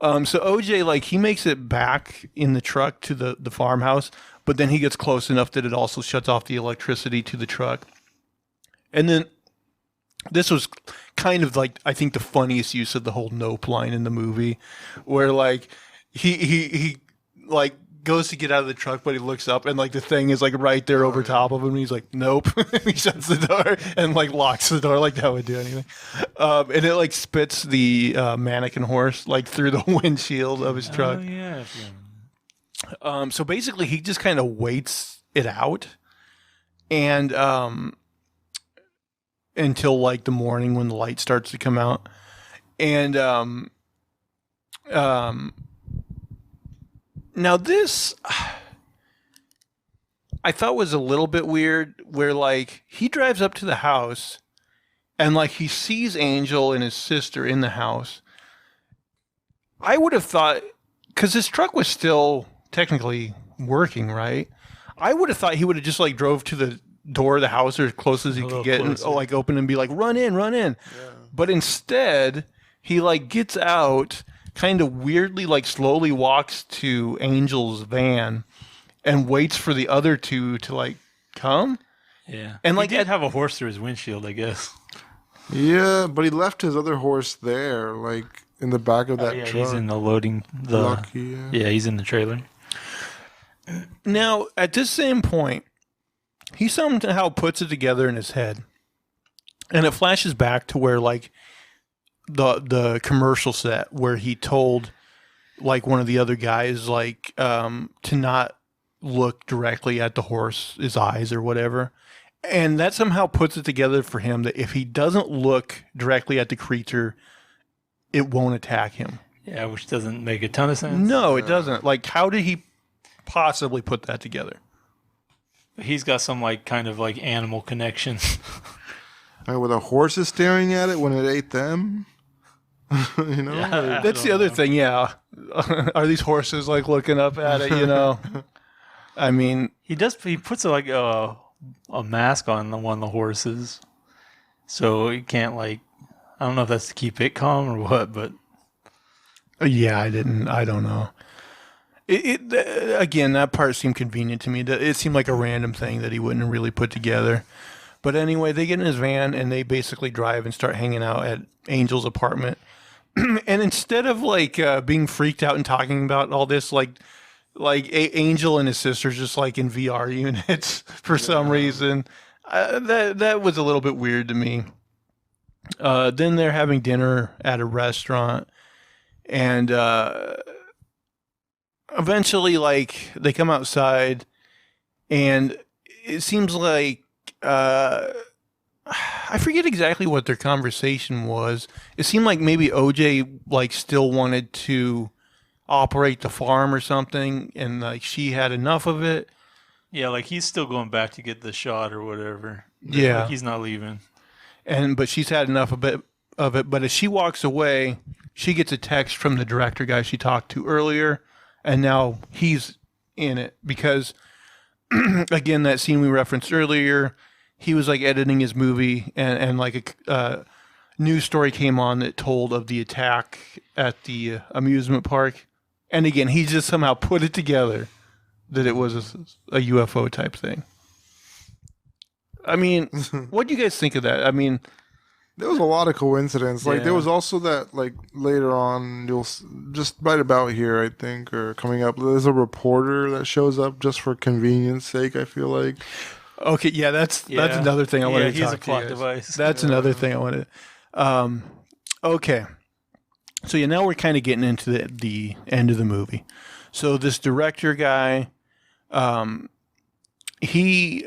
So OJ, like, he makes it back in the truck to the farmhouse, but then he gets close enough that it also shuts off the electricity to the truck. And then this was kind of like, I think, the funniest use of the whole nope line in the movie, where like he like goes to get out of the truck, but he looks up and like the thing is like right there over top of him. And he's like, nope. He shuts the door and like locks the door like that would do anything. And it like spits the mannequin horse like through the windshield of his truck. Oh yeah. So basically he just kind of waits it out and until like the morning when the light starts to come out. And now this I thought was a little bit weird, where like he drives up to the house and like he sees Angel and his sister in the house. I would have thought, because his truck was still technically working, right? I would have thought he would have just like drove to the door of the house or as close as he could get and like open and be like, run in. Yeah. But instead he like gets out, kind of weirdly, like slowly walks to Angel's van and waits for the other two to like come. Yeah. And like he did have a horse through his windshield, I guess. Yeah, but he left his other horse there, like in the back of that Yeah, truck. he's in the loading. Lucky, Yeah, he's in the trailer. Now, at this same point, he somehow puts it together in his head. And it flashes back to where like the commercial set where he told like one of the other guys like to not look directly at the horse's eyes or whatever. And that somehow puts it together for him that if he doesn't look directly at the creature, it won't attack him. Yeah, which doesn't make a ton of sense. No, it doesn't. Like, how did he possibly put that together? He's got some like kind of like animal connection. Were the horses staring at it when it ate them? You know? Yeah. That's the other thing, yeah. Are these horses like looking up at it, you know? I mean, He puts like a mask on one of the horses, so he can't like. I don't know if that's to keep it calm or what, but yeah, I don't know. Again, that part seemed convenient to me. It seemed like a random thing that he wouldn't really put together. But anyway, they get in his van and they basically drive and start hanging out at Angel's apartment. And instead of like being freaked out and talking about all this, like Angel and his sister's just like in VR units for some reason. That was a little bit weird to me. Then they're having dinner at a restaurant, and eventually, like, they come outside, and it seems like I forget exactly what their conversation was. It seemed like maybe OJ like still wanted to operate the farm or something, and like she had enough of it. yeah, like he's still going back to get the shot or whatever. Yeah. Like, he's not leaving. But she's had enough of it. But as she walks away, she gets a text from the director guy she talked to earlier, and now he's in it because, again, that scene we referenced earlier, he was like editing his movie, and like a news story came on that told of the attack at the amusement park, and again, he just somehow put it together that it was a UFO type thing. I mean, what do you guys think of that? I mean, There was a lot of coincidence. Like, there Yeah. was also that, like, later on, just right about here, I think, or coming up, there's a reporter that shows up just for convenience sake, I feel like. okay, yeah, that's another thing I wanted to he's talk a to plot you guys. device. That's another thing I wanted. Okay, so yeah, now we're kind of getting into the end of the movie. So this director guy, he's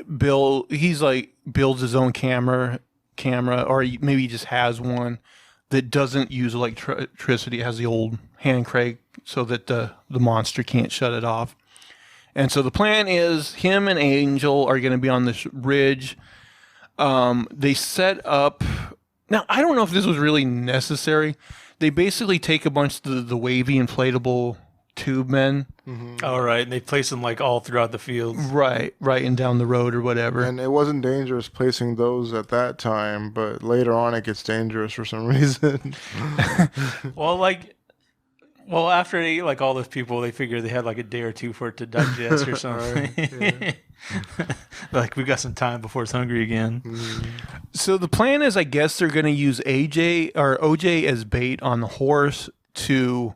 like builds his own camera, or maybe he just has one that doesn't use electricity. It has the old hand crank so that the monster can't shut it off. And so the plan is him and Angel are going to be on this ridge. They set up. Now, I don't know if this was really necessary. They basically take a bunch of the wavy inflatable tube men. All right, and they place them like all throughout the fields. Right, and down the road or whatever. And it wasn't dangerous placing those at that time, but later on it gets dangerous for some reason. Well, after they ate like all those people, they figured they had like a day or two for it to digest or something. Right, Like we got some time before it's hungry again. So the plan is, I guess they're going to use OJ as bait on the horse to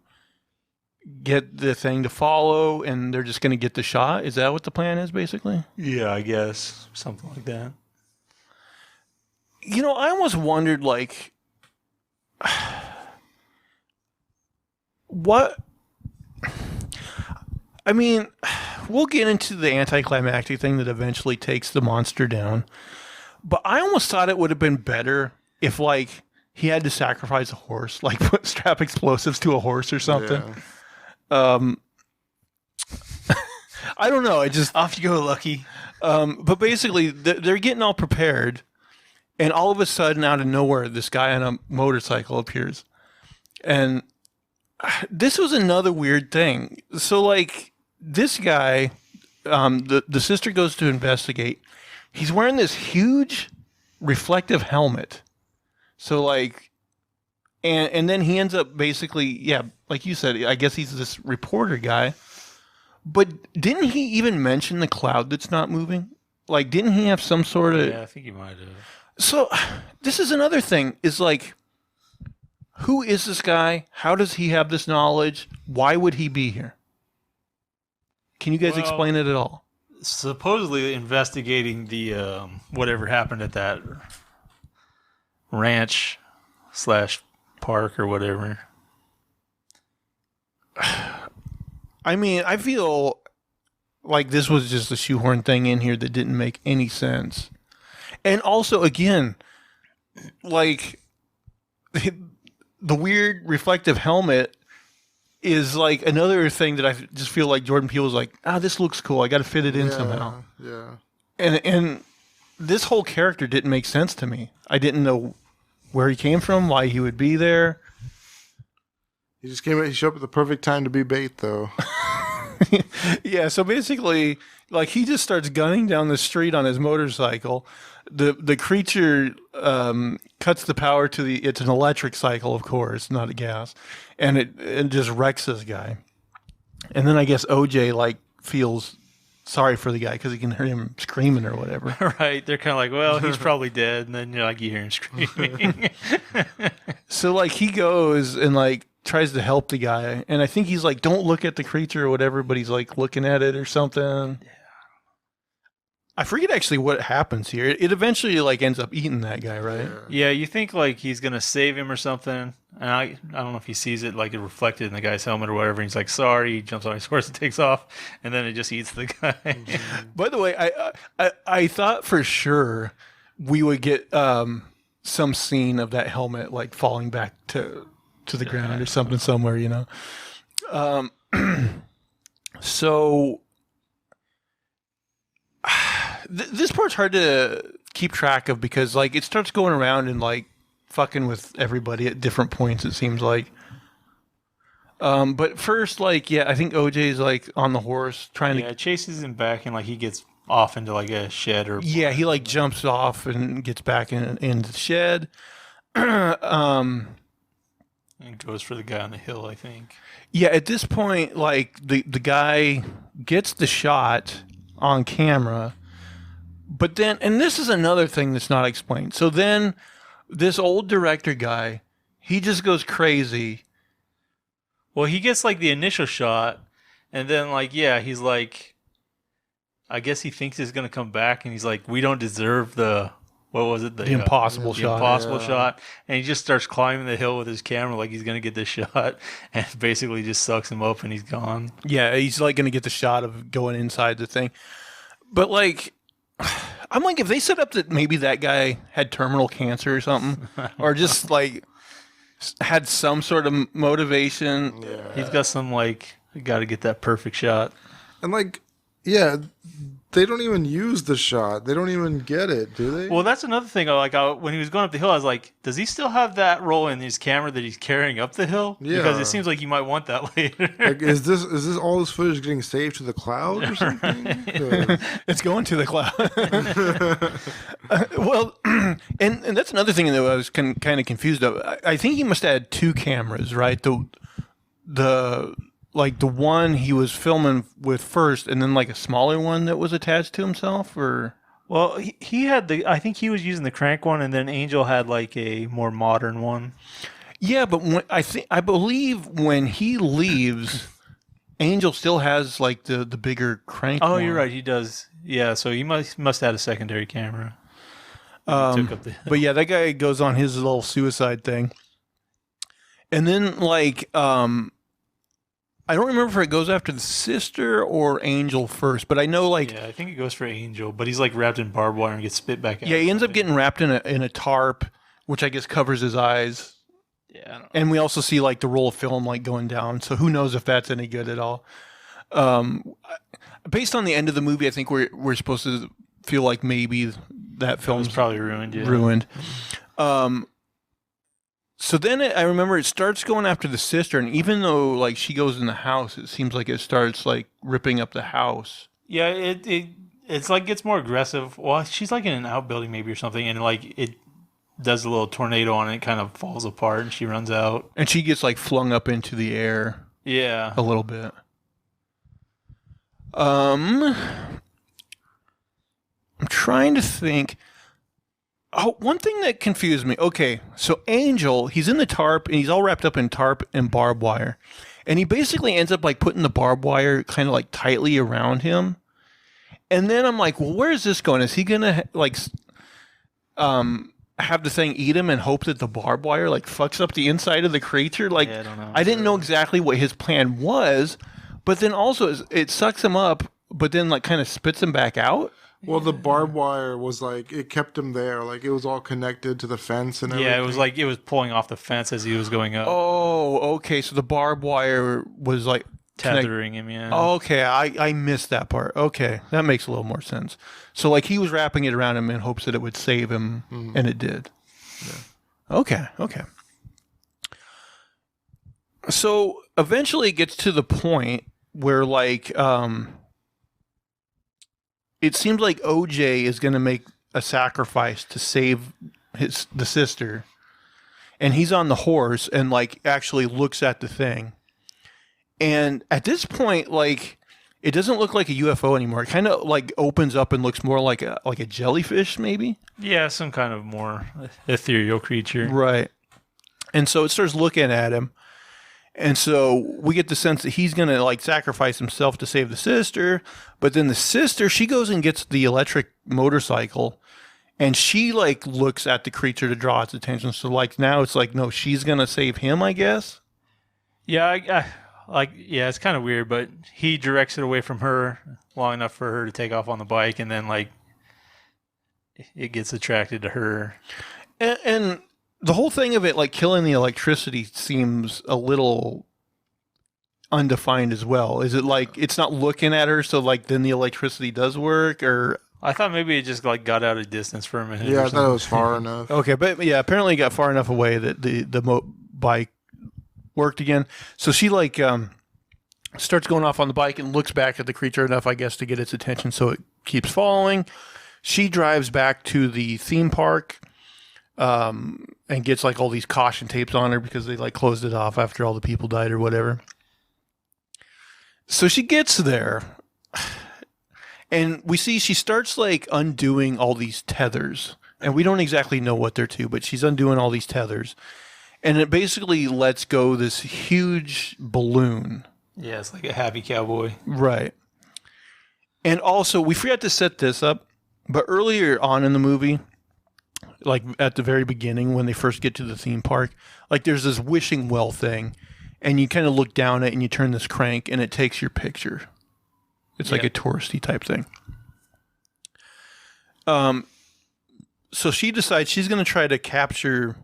get the thing to follow, and they're just going to get the shot. Is that what the plan is, basically? Yeah, I guess something like that. You know, I almost wondered, like, what? I mean, we'll get into the anticlimactic thing that eventually takes the monster down, but I almost thought it would have been better if, like, he had to sacrifice a horse, like strap explosives to a horse or something. Yeah. I don't know. I just Off you go, Lucky. But basically, they're getting all prepared, and all of a sudden, out of nowhere, this guy on a motorcycle appears, and this was another weird thing. So, like, this guy, the sister goes to investigate. He's wearing this huge reflective helmet. So, like, and then he ends up basically, yeah, like you said, I guess he's this reporter guy. But didn't he even mention the cloud that's not moving? Like, didn't he have some sort of... Yeah, I think he might have. So, this is another thing, is like, who is this guy? How does he have this knowledge? Why would he be here? Can you guys explain it at all? Supposedly investigating the whatever happened at that ranch / park or whatever. I mean, I feel like this was just a shoehorn thing in here that didn't make any sense. And also, again, like, the weird reflective helmet is like another thing that I just feel like Jordan Peele was like, this looks cool. I got to fit it in somehow. Yeah. And this whole character didn't make sense to me. I didn't know where he came from, why he would be there. He showed up at the perfect time to be bait, though. Yeah, so basically, like, he just starts gunning down the street on his motorcycle. The creature cuts the power to it's an electric cycle, of course, not a gas, and it just wrecks this guy. And then I guess OJ like feels sorry for the guy because he can hear him screaming or whatever. Right? They're kind of like, well, he's probably dead, and then you hear him screaming. So like he goes and like tries to help the guy, and I think he's like, "Don't look at the creature" or whatever, but he's like looking at it or something. Yeah. I forget actually what happens here. It eventually like ends up eating that guy, right? Yeah, you think like he's gonna save him or something, and I don't know if he sees it like it reflected in the guy's helmet or whatever. And he's like, "Sorry," he jumps on his horse and takes off, and then it just eats the guy. Mm-hmm. By the way, I thought for sure we would get some scene of that helmet like falling back to the ground or something somewhere, you know. So. This part's hard to keep track of because, like, it starts going around and, like, fucking with everybody at different points, it seems like. But first, like, yeah, I think OJ's, like, on the horse trying to... Yeah, chases him back and, like, he gets off into, like, a shed or... Yeah, he, like, jumps off and gets back in the shed. And goes for the guy on the hill, I think. Yeah, at this point, like, the guy gets the shot on camera... But then, and this is another thing that's not explained. So then, this old director guy, he just goes crazy. Well, he gets like the initial shot, and then like, yeah, he's like, I guess he thinks he's gonna come back, and he's like, we don't deserve the, what was it? The impossible the shot. Impossible shot. And he just starts climbing the hill with his camera like he's gonna get this shot, and basically just sucks him up, and he's gone. Yeah, he's like gonna get the shot of going inside the thing. But like, I'm like, if they set up that maybe that guy had terminal cancer or something, or just like had some sort of motivation. Yeah. He's got some like, got to get that perfect shot. And like, yeah, they don't even use the shot. They don't even get it, do they? Well, that's another thing. When he was going up the hill, I was like, does he still have that roll in his camera that he's carrying up the hill? Yeah. Because it seems like you might want that later. Like, is this all this footage getting saved to the cloud or something? It's going to the cloud. Well, and that's another thing that I was kind of confused of. I think he must have had two cameras, right? The one he was filming with first, and then like a smaller one that was attached to himself, or Well, he had I think he was using the crank one, and then Angel had like a more modern one. yeah. But I believe when he leaves, Angel still has like the bigger crank. Oh, one. you're right. He does. Yeah, so he must have had a secondary camera. Took up the hill. But yeah, that guy goes on his little suicide thing, and then like I don't remember if it goes after the sister or Angel first, but I know like Yeah, I think it goes for Angel, but he's like wrapped in barbed wire and gets spit back out. yeah, he ends up getting wrapped in a tarp, which I guess covers his eyes. Yeah, I don't know. And we also see like the roll of film like going down, so who knows if that's any good at all. Based on the end of the movie, I think we're supposed to feel like maybe that It film's was probably ruined. Yeah. ruined. So then I remember it starts going after the sister, and even though like she goes in the house, it seems like it starts like ripping up the house. Yeah, it's like gets more aggressive. Well, she's like in an outbuilding maybe or something, and like it does a little tornado on it, it kind of falls apart, and she runs out. And she gets like flung up into the air Yeah. a little bit. I'm trying to think. Oh, one thing that confused me. Okay, so Angel, he's in the tarp, and he's all wrapped up in tarp and barbed wire. And he basically ends up like putting the barbed wire kind of like tightly around him. And then I'm like, well, where is this going? Is he going to have the thing eat him and hope that the barbed wire like fucks up the inside of the creature? Like, Yeah, I don't know. I didn't know exactly what his plan was, but then also it sucks him up, but then like kind of spits him back out. Well, the barbed wire was like, it kept him there. Like, it was all connected to the fence and everything. Yeah, it was like it was pulling off the fence as he was going up, Oh, okay. So the barbed wire was like tethering him. Yeah. Oh, okay, I missed that part. Okay, that makes a little more sense. So like he was wrapping it around him in hopes that it would save him, and it did. Yeah. Okay. So eventually it gets to the point where like it seems like OJ is going to make a sacrifice to save the sister, and he's on the horse and like actually looks at the thing. And at this point, like, it doesn't look like a UFO anymore. It kind of like opens up and looks more like a jellyfish, maybe. Yeah, some kind of more ethereal creature. Right. And so it starts looking at him, and so we get the sense that he's gonna like sacrifice himself to save the sister. But then the sister, she goes and gets the electric motorcycle, and she like looks at the creature to draw its attention. So like now it's like, no, she's gonna save him, I guess. Yeah, it's kind of weird, but he directs it away from her long enough for her to take off on the bike, and then like it gets attracted to her. And the whole thing of it, like killing the electricity, seems a little undefined as well. Is it like it's not looking at her, so like then the electricity does work, or? I thought maybe it just like got out of distance for a minute. Yeah, or I thought it was far enough. Okay, but yeah, apparently it got far enough away that the bike worked again. So she like starts going off on the bike and looks back at the creature enough, I guess, to get its attention, so it keeps following. She drives back to the theme park and gets like all these caution tapes on her because they like closed it off after all the people died or whatever. So she gets there, and we see she starts like undoing all these tethers, and we don't exactly know what they're to, but she's undoing all these tethers. And it basically lets go this huge balloon. Yeah, it's like a happy cowboy. Right. And also, we forgot to set this up, but earlier on in the movie, like at the very beginning when they first get to the theme park, like there's this wishing well thing, and you kind of look down it and you turn this crank and it takes your picture. It's like a touristy type thing. So she decides she's going to try to capture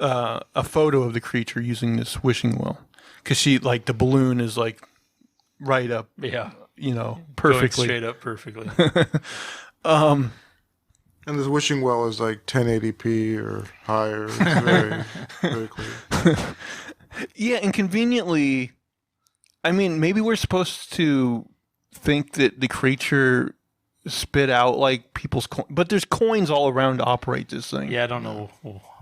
a photo of the creature using this wishing well, because she like the balloon is like right up perfectly. Going straight up perfectly. And this wishing well is like 1080p or higher. It's very, very clear. Yeah, and conveniently, I mean, maybe we're supposed to think that the creature spit out like people's coins, but there's coins all around to operate this thing. Yeah, I don't know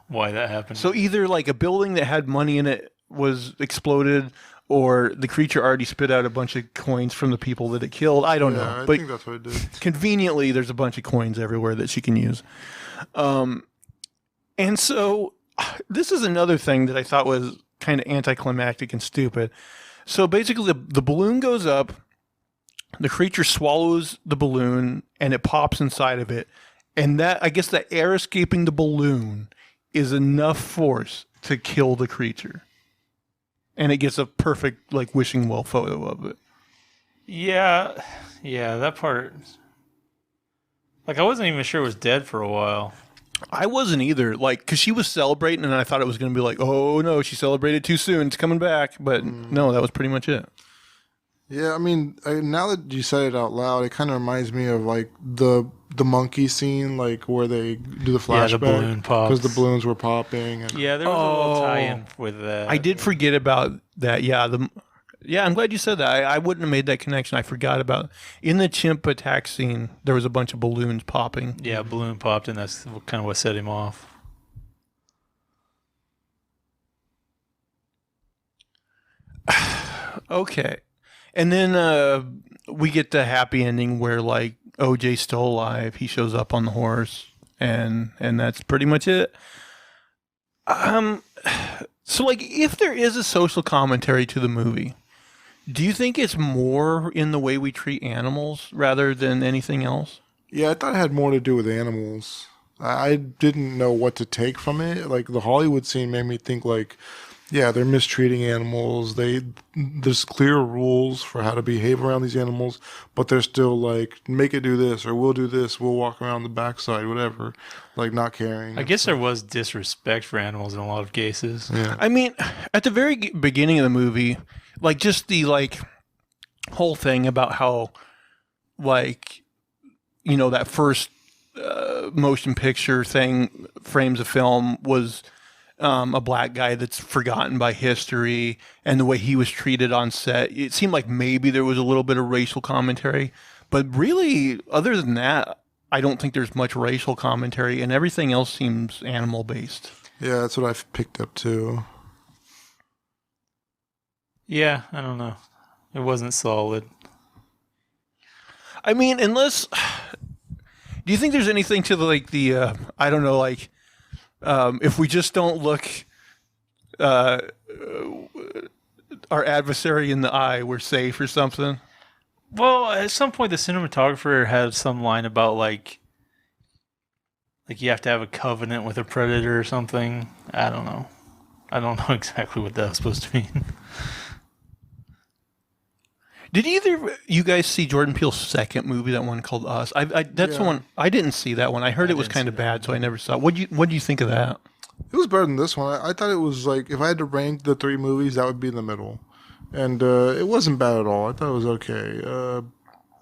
why that happened. So either like a building that had money in it was exploded, or the creature already spit out a bunch of coins from the people that it killed. I don't know. I But think that's what it did. conveniently, there's a bunch of coins everywhere that she can use. And so this is another thing that I thought was kind of anticlimactic and stupid. So basically, the balloon goes up, the creature swallows the balloon, and it pops inside of it. And that, I guess, the air escaping the balloon is enough force to kill the creature. And it gets a perfect, like, wishing well photo of it. Yeah, that part. Like, I wasn't even sure it was dead for a while. I wasn't either, like, because she was celebrating, and I thought it was going to be like, oh, no, she celebrated too soon, it's coming back. But no, that was pretty much it. Yeah, I mean, now that you said it out loud, it kind of reminds me of like the monkey scene, like where they do the flashback. Yeah, the balloon pops. Because the balloons were popping. And, Yeah, there was a little tie-in with that. I did forget about that. Yeah, I'm glad you said that. I wouldn't have made that connection. I forgot about in the chimp attack scene. There was a bunch of balloons popping. Yeah, a balloon popped, and that's kind of what set him off. Okay, and then we get the happy ending where like OJ's still alive. He shows up on the horse, and that's pretty much it. So like, if there is a social commentary to the movie, do you think it's more in the way we treat animals rather than anything else? Yeah, I thought it had more to do with animals. I didn't know what to take from it. Like the Hollywood scene made me think like, yeah, they're mistreating animals. There's clear rules for how to behave around these animals, but they're still like, make it do this or we'll do this. We'll walk around the backside, whatever, like not caring. I guess there was disrespect for animals in a lot of cases. Yeah. I mean, at the very beginning of the movie, like just the like whole thing about how like, that first motion picture thing, frames of film, was a black guy that's forgotten by history, and the way he was treated on set. It seemed like maybe there was a little bit of racial commentary, but really, other than that, I don't think there's much racial commentary, and everything else seems animal-based. Yeah, that's what I've picked up too. Yeah, I don't know. It wasn't solid. I mean, unless... Do you think there's anything to the I don't know, like, if we just don't look our adversary in the eye, we're safe or something? Well, at some point, the cinematographer had some line about like you have to have a covenant with a predator or something. I don't know. I don't know exactly what that was supposed to mean. Did either of you guys see Jordan Peele's second movie, that one called Us? That's the one I didn't see. That one I heard it was kind of bad, so I never saw it. What do you think of that? It was better than this one. I thought it was like, if I had to rank the three movies, that would be in the middle. And it wasn't bad at all. I thought it was okay.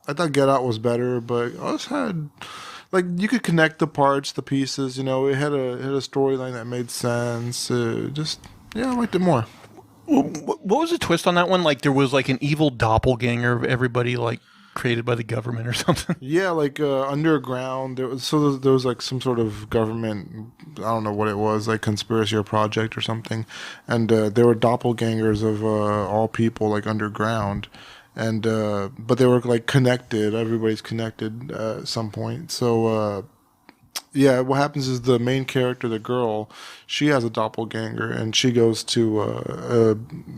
I thought Get Out was better, but Us had, like, you could connect the parts, the pieces. It had a storyline that made sense. I liked it more. What was the twist on that one? Like there was like an evil doppelganger of everybody, like created by the government or something. Yeah, like underground. There was like some sort of government. I don't know what it was, like conspiracy or project or something. And there were doppelgangers of all people, like underground. And but they were like connected. Everybody's connected at some point. So yeah, what happens is the main character, the girl, she has a doppelganger, and she goes to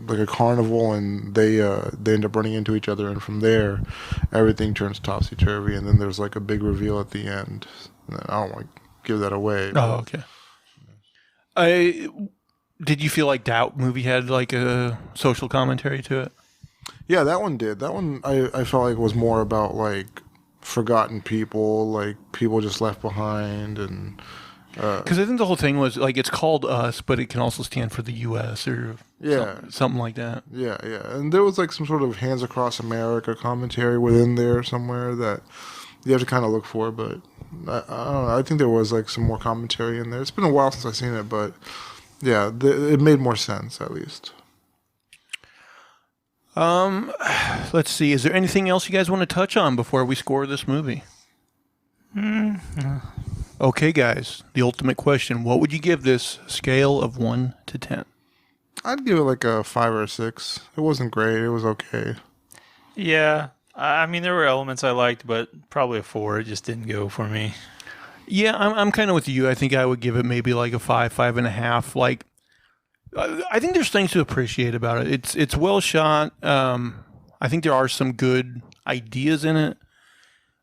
like a carnival, and they end up running into each other, and from there, everything turns topsy turvy, and then there's like a big reveal at the end. I don't want to give that away. Oh, okay. Did you feel like that movie had like a social commentary to it? Yeah, that one did. That one I felt like was more about like forgotten people, like people just left behind, and Because I think the whole thing was like it's called Us, but it can also stand for the U.S. or something like that. Yeah, and there was like some sort of Hands Across America commentary within there somewhere that you have to kind of look for, but I don't know. I think there was like some more commentary in there. It's been a while since I've seen it, but yeah, it made more sense at least. Let's see. Is there anything else you guys want to touch on before we score this movie? Okay, guys. The ultimate question: what would you give this scale of 1 to 10? I'd give it like a 5 or a 6. It wasn't great. It was okay. Yeah. I mean, there were elements I liked, but probably a 4. It just didn't go for me. Yeah, I'm kind of with you. I think I would give it maybe like a 5, 5.5. Like, I think there's things to appreciate about it. It's well shot. I think there are some good ideas in it.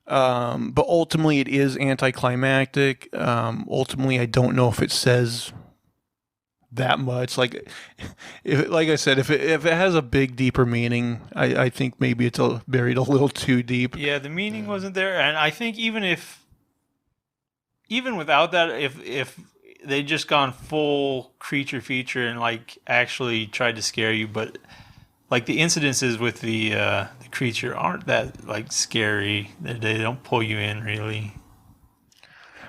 But ultimately it is anticlimactic. Ultimately, I don't know if it says that much. Like I said, if it has a big, deeper meaning, I think maybe it's buried a little too deep. Yeah, the meaning wasn't there, and I think even without that, if they just gone full creature feature and like actually tried to scare you, but like the incidences with the creature aren't that like scary. They don't pull you in really.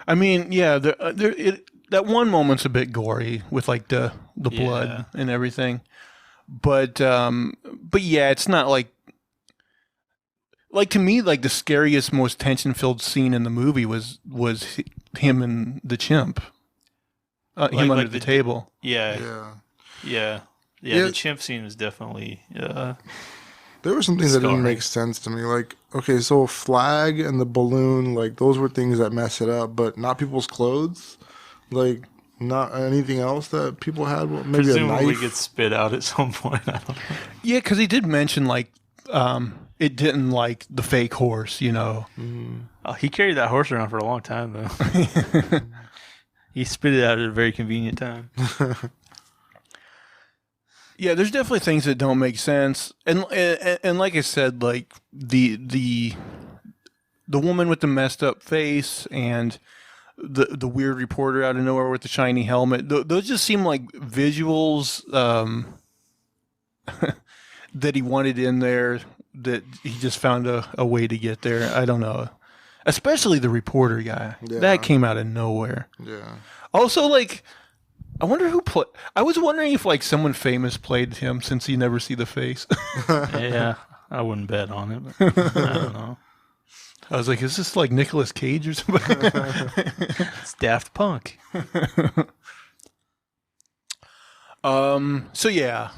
I mean, yeah, that one moment's a bit gory with like the blood and everything, but yeah, it's not like to me, like the scariest, most tension-filled scene in the movie was him and the chimp, him under the table. Yeah. The chimp scene was definitely. There were some things that didn't make sense to me. Like, okay, so a flag and the balloon, like those were things that mess it up, but not people's clothes. Like, not anything else that people had. Well, maybe presumably a knife. gets spit out at some point. I don't know. Yeah, because he did mention like it didn't like the fake horse, you know. Oh, he carried that horse around for a long time though. He spit it out at a very convenient time. Yeah, there's definitely things that don't make sense, and like I said, like the woman with the messed up face and the weird reporter out of nowhere with the shiny helmet. Those just seem like visuals that he wanted in there. That he just found a way to get there. I don't know. Especially the reporter guy. Yeah. That came out of nowhere. Yeah. Also, like, I wonder who played. I was wondering if like someone famous played him since you never see the face. Yeah, I wouldn't bet on it. But I don't know. I was like, is this like Nicolas Cage or something? It's Daft Punk. So yeah.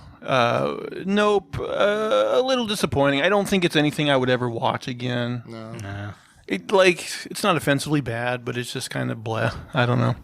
Nope. A little disappointing. I don't think it's anything I would ever watch again. No. Nah. It's not offensively bad, but it's just kind of blah. I don't know.